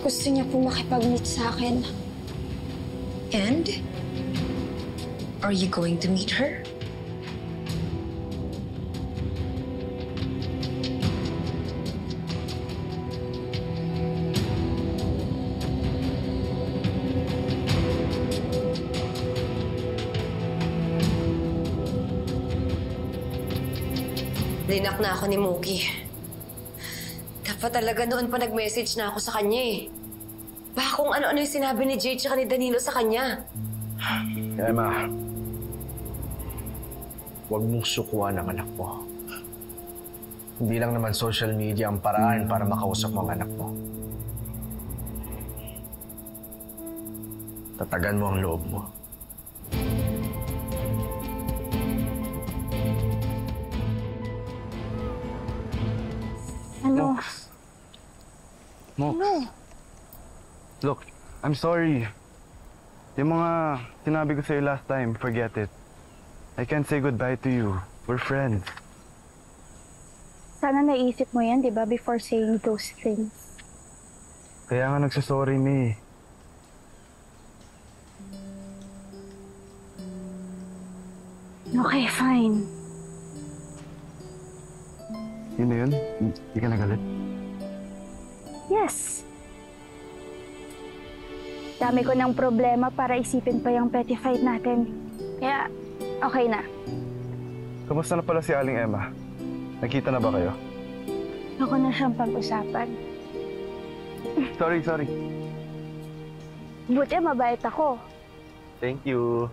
Gusto niya po makipag-meet sa akin. And? Are you going to meet her? Linak na ako ni Mookie. Dapat talaga noon pa nag-message na ako sa kanya eh. Baka kung ano-ano yung sinabi ni Jade tsaka ni Danilo sa kanya. Emma, huwag mong sukuan ang anak mo. Hindi lang naman social media ang paraan para makausap mo ang anak mo. Tatagan mo ang loob mo. Ano? Mox. Ano? Look, I'm sorry. Yung mga sinabi ko sa'yo last time, forget it. I can't say goodbye to you. We're friends. Sana naisip mo yan, di ba, before saying those things. Kaya nga nagsasorry na eh. Okay, fine. Yun na yun? Hindi ka nagalit? Yes. Dami ko ng problema para isipin pa yung petty fight natin. Kaya, okay na. Kamusta na pala si Aling Emma? Nakita na ba kayo? Ako na siyang pag-usapan. Sorry. Buti mabait ako. Thank you.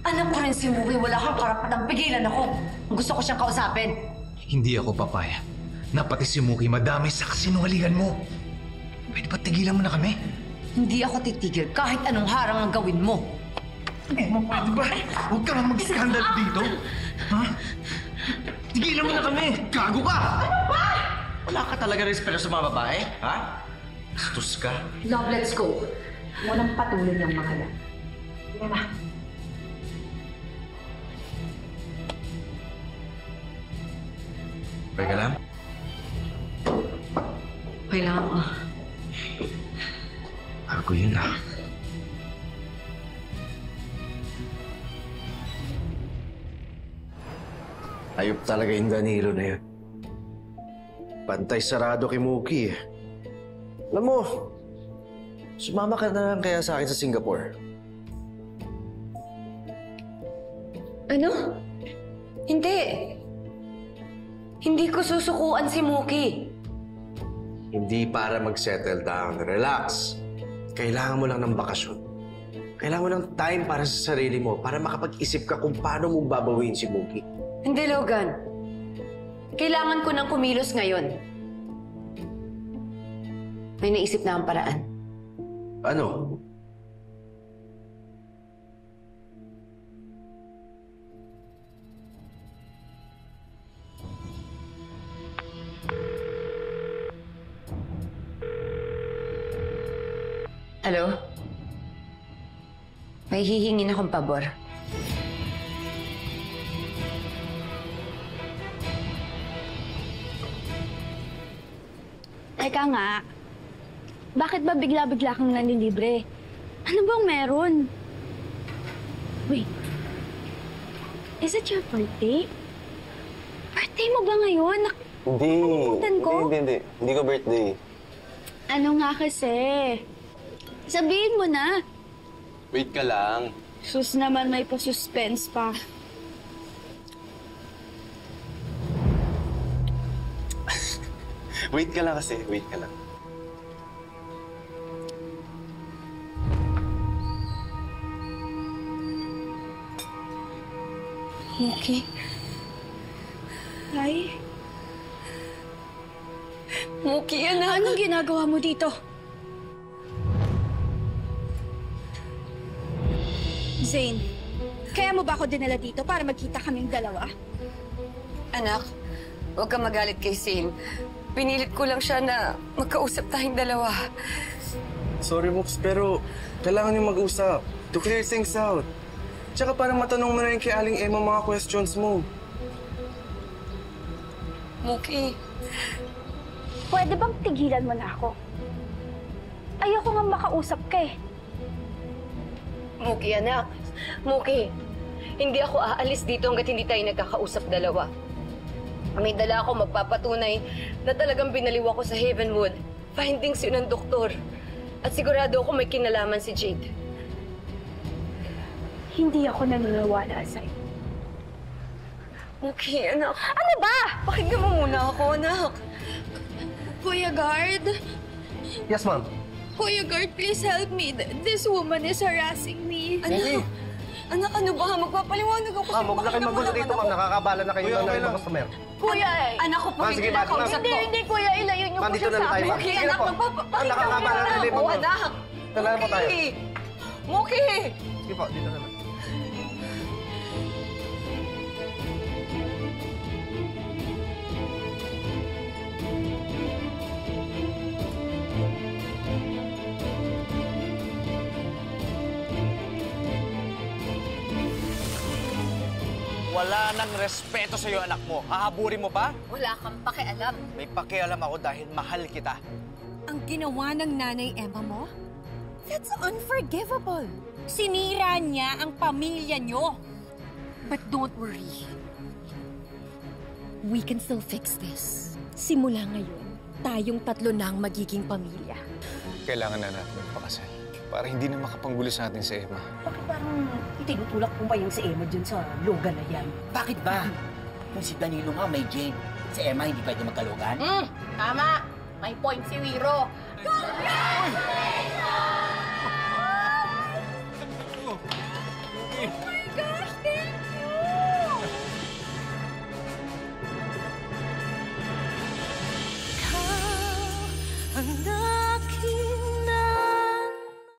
Alam ko rin si Muki, wala kang karapatang pigilan ako. Gusto ko siyang kausapin. Hindi ako papaya. Na pati si Muki madami sa kasinungalingan mo. Pwede ba tigilan mo na kami? Hindi ako titigil kahit anong harang ang gawin mo. Emma, pwede ba? Huwag ka nga mag-skandal dito. Ha? Tigilan mo na kami! Gago ka! Ano ba? Wala ka talaga respeto sa mga babae, ha? Bastos ka. Love, let's go. Walang patuloy niyang mga lang. Sige na. Okay ka lang? Kailangan ko. Ako yun ah. Ayop talaga yung Danilo na yun. Pantay sarado kay Muki eh. Alam mo, sumama ka na lang kaya sa akin sa Singapore. Ano? Hindi. Hindi ko susukuan si Muki. Hindi para mag-settle down. Relax. Kailangan mo lang ng bakasyon. Kailangan mo ng time para sa sarili mo para makapag-isip ka kung paano mo babawiin si Muki. Hindi, Logan. Kailangan ko ng kumilos ngayon. May naisip na ang paraan. Ano? Hello? May hihingin akong pabor. Teka nga, bakit ba bigla-bigla kang nanlilibre? Ano bang meron? Wait, is it your birthday? Birthday mo ba ngayon? Nakalimutan ko. Hindi ko birthday. Ano nga kasi? Sabihin mo na. Wait ka lang. Sus naman, may pa-suspense pa. Wait ka lang kasi. Wait ka lang. Okay. Ay. Muki, anak. Anong ginagawa mo dito? Zane, kaya mo ba ako dinala dito para magkita kaming dalawa? Anak, huwag kang magalit kay Zane. Pinilit ko lang siya na magkausap tayong dalawa. Sorry, Mox, pero kailangan yung mag-usap to clear things out. Tsaka para matanong mo na rin kay Aling Emma mga questions mo. Muki. Pwede bang tigilan mo na ako? Ayoko nga makausap ka eh. Muki, anak. Muki, hindi ako aalis dito hanggat hindi tayo nagkakausap dalawa. May dala ako magpapatunay na talagang binaliw ako sa Havenwood. Findings yun ng doktor. At sigurado ako may kinalaman si Jade. Hindi ako naniniwala sa'yo. Okay, anak. Ano ba? Pakinggan mo muna ako, anak. Kuya Guard? Yes, ma'am. Kuya Guard, please help me. This woman is harassing me. Anak, ano ba? Magpapaliwanag ako. Ma'am, huwag na kayo magulo dito, ma'am. Nakakabala na kayo ng customer. Kuya, anak ko, Ma'am, sige, ma'am. Hindi, kuya. Ilayo niyo Ma'am, po dito siya na sa lang tayo, akin. ma'am. Okay, Sige anak, po. magpapakita Nakakabala na rin, mo. ma'am. Anak. Dala na po tayo. Muki! Sige po, dito na lang. Wala nang respeto sa'yo, anak mo. Hahaburin mo pa? Wala kang pakialam. May pakialam ako dahil mahal kita. Ang ginawa ng nanay Emma mo? That's unforgivable. Sinira niya ang pamilya niyo. But don't worry. We can still fix this. Simula ngayon, tayong tatlo na ang magiging pamilya. Kailangan na natin magpakasal para hindi na makapanggulo sa atin si Emma. Bakit parang itinutulak mo ba yung si Emma dyan sa logan na yan? Bakit ba? Kung si Danilo nga may Jane, si Emma hindi pwede magkalogan? Tama! May point si Wiro.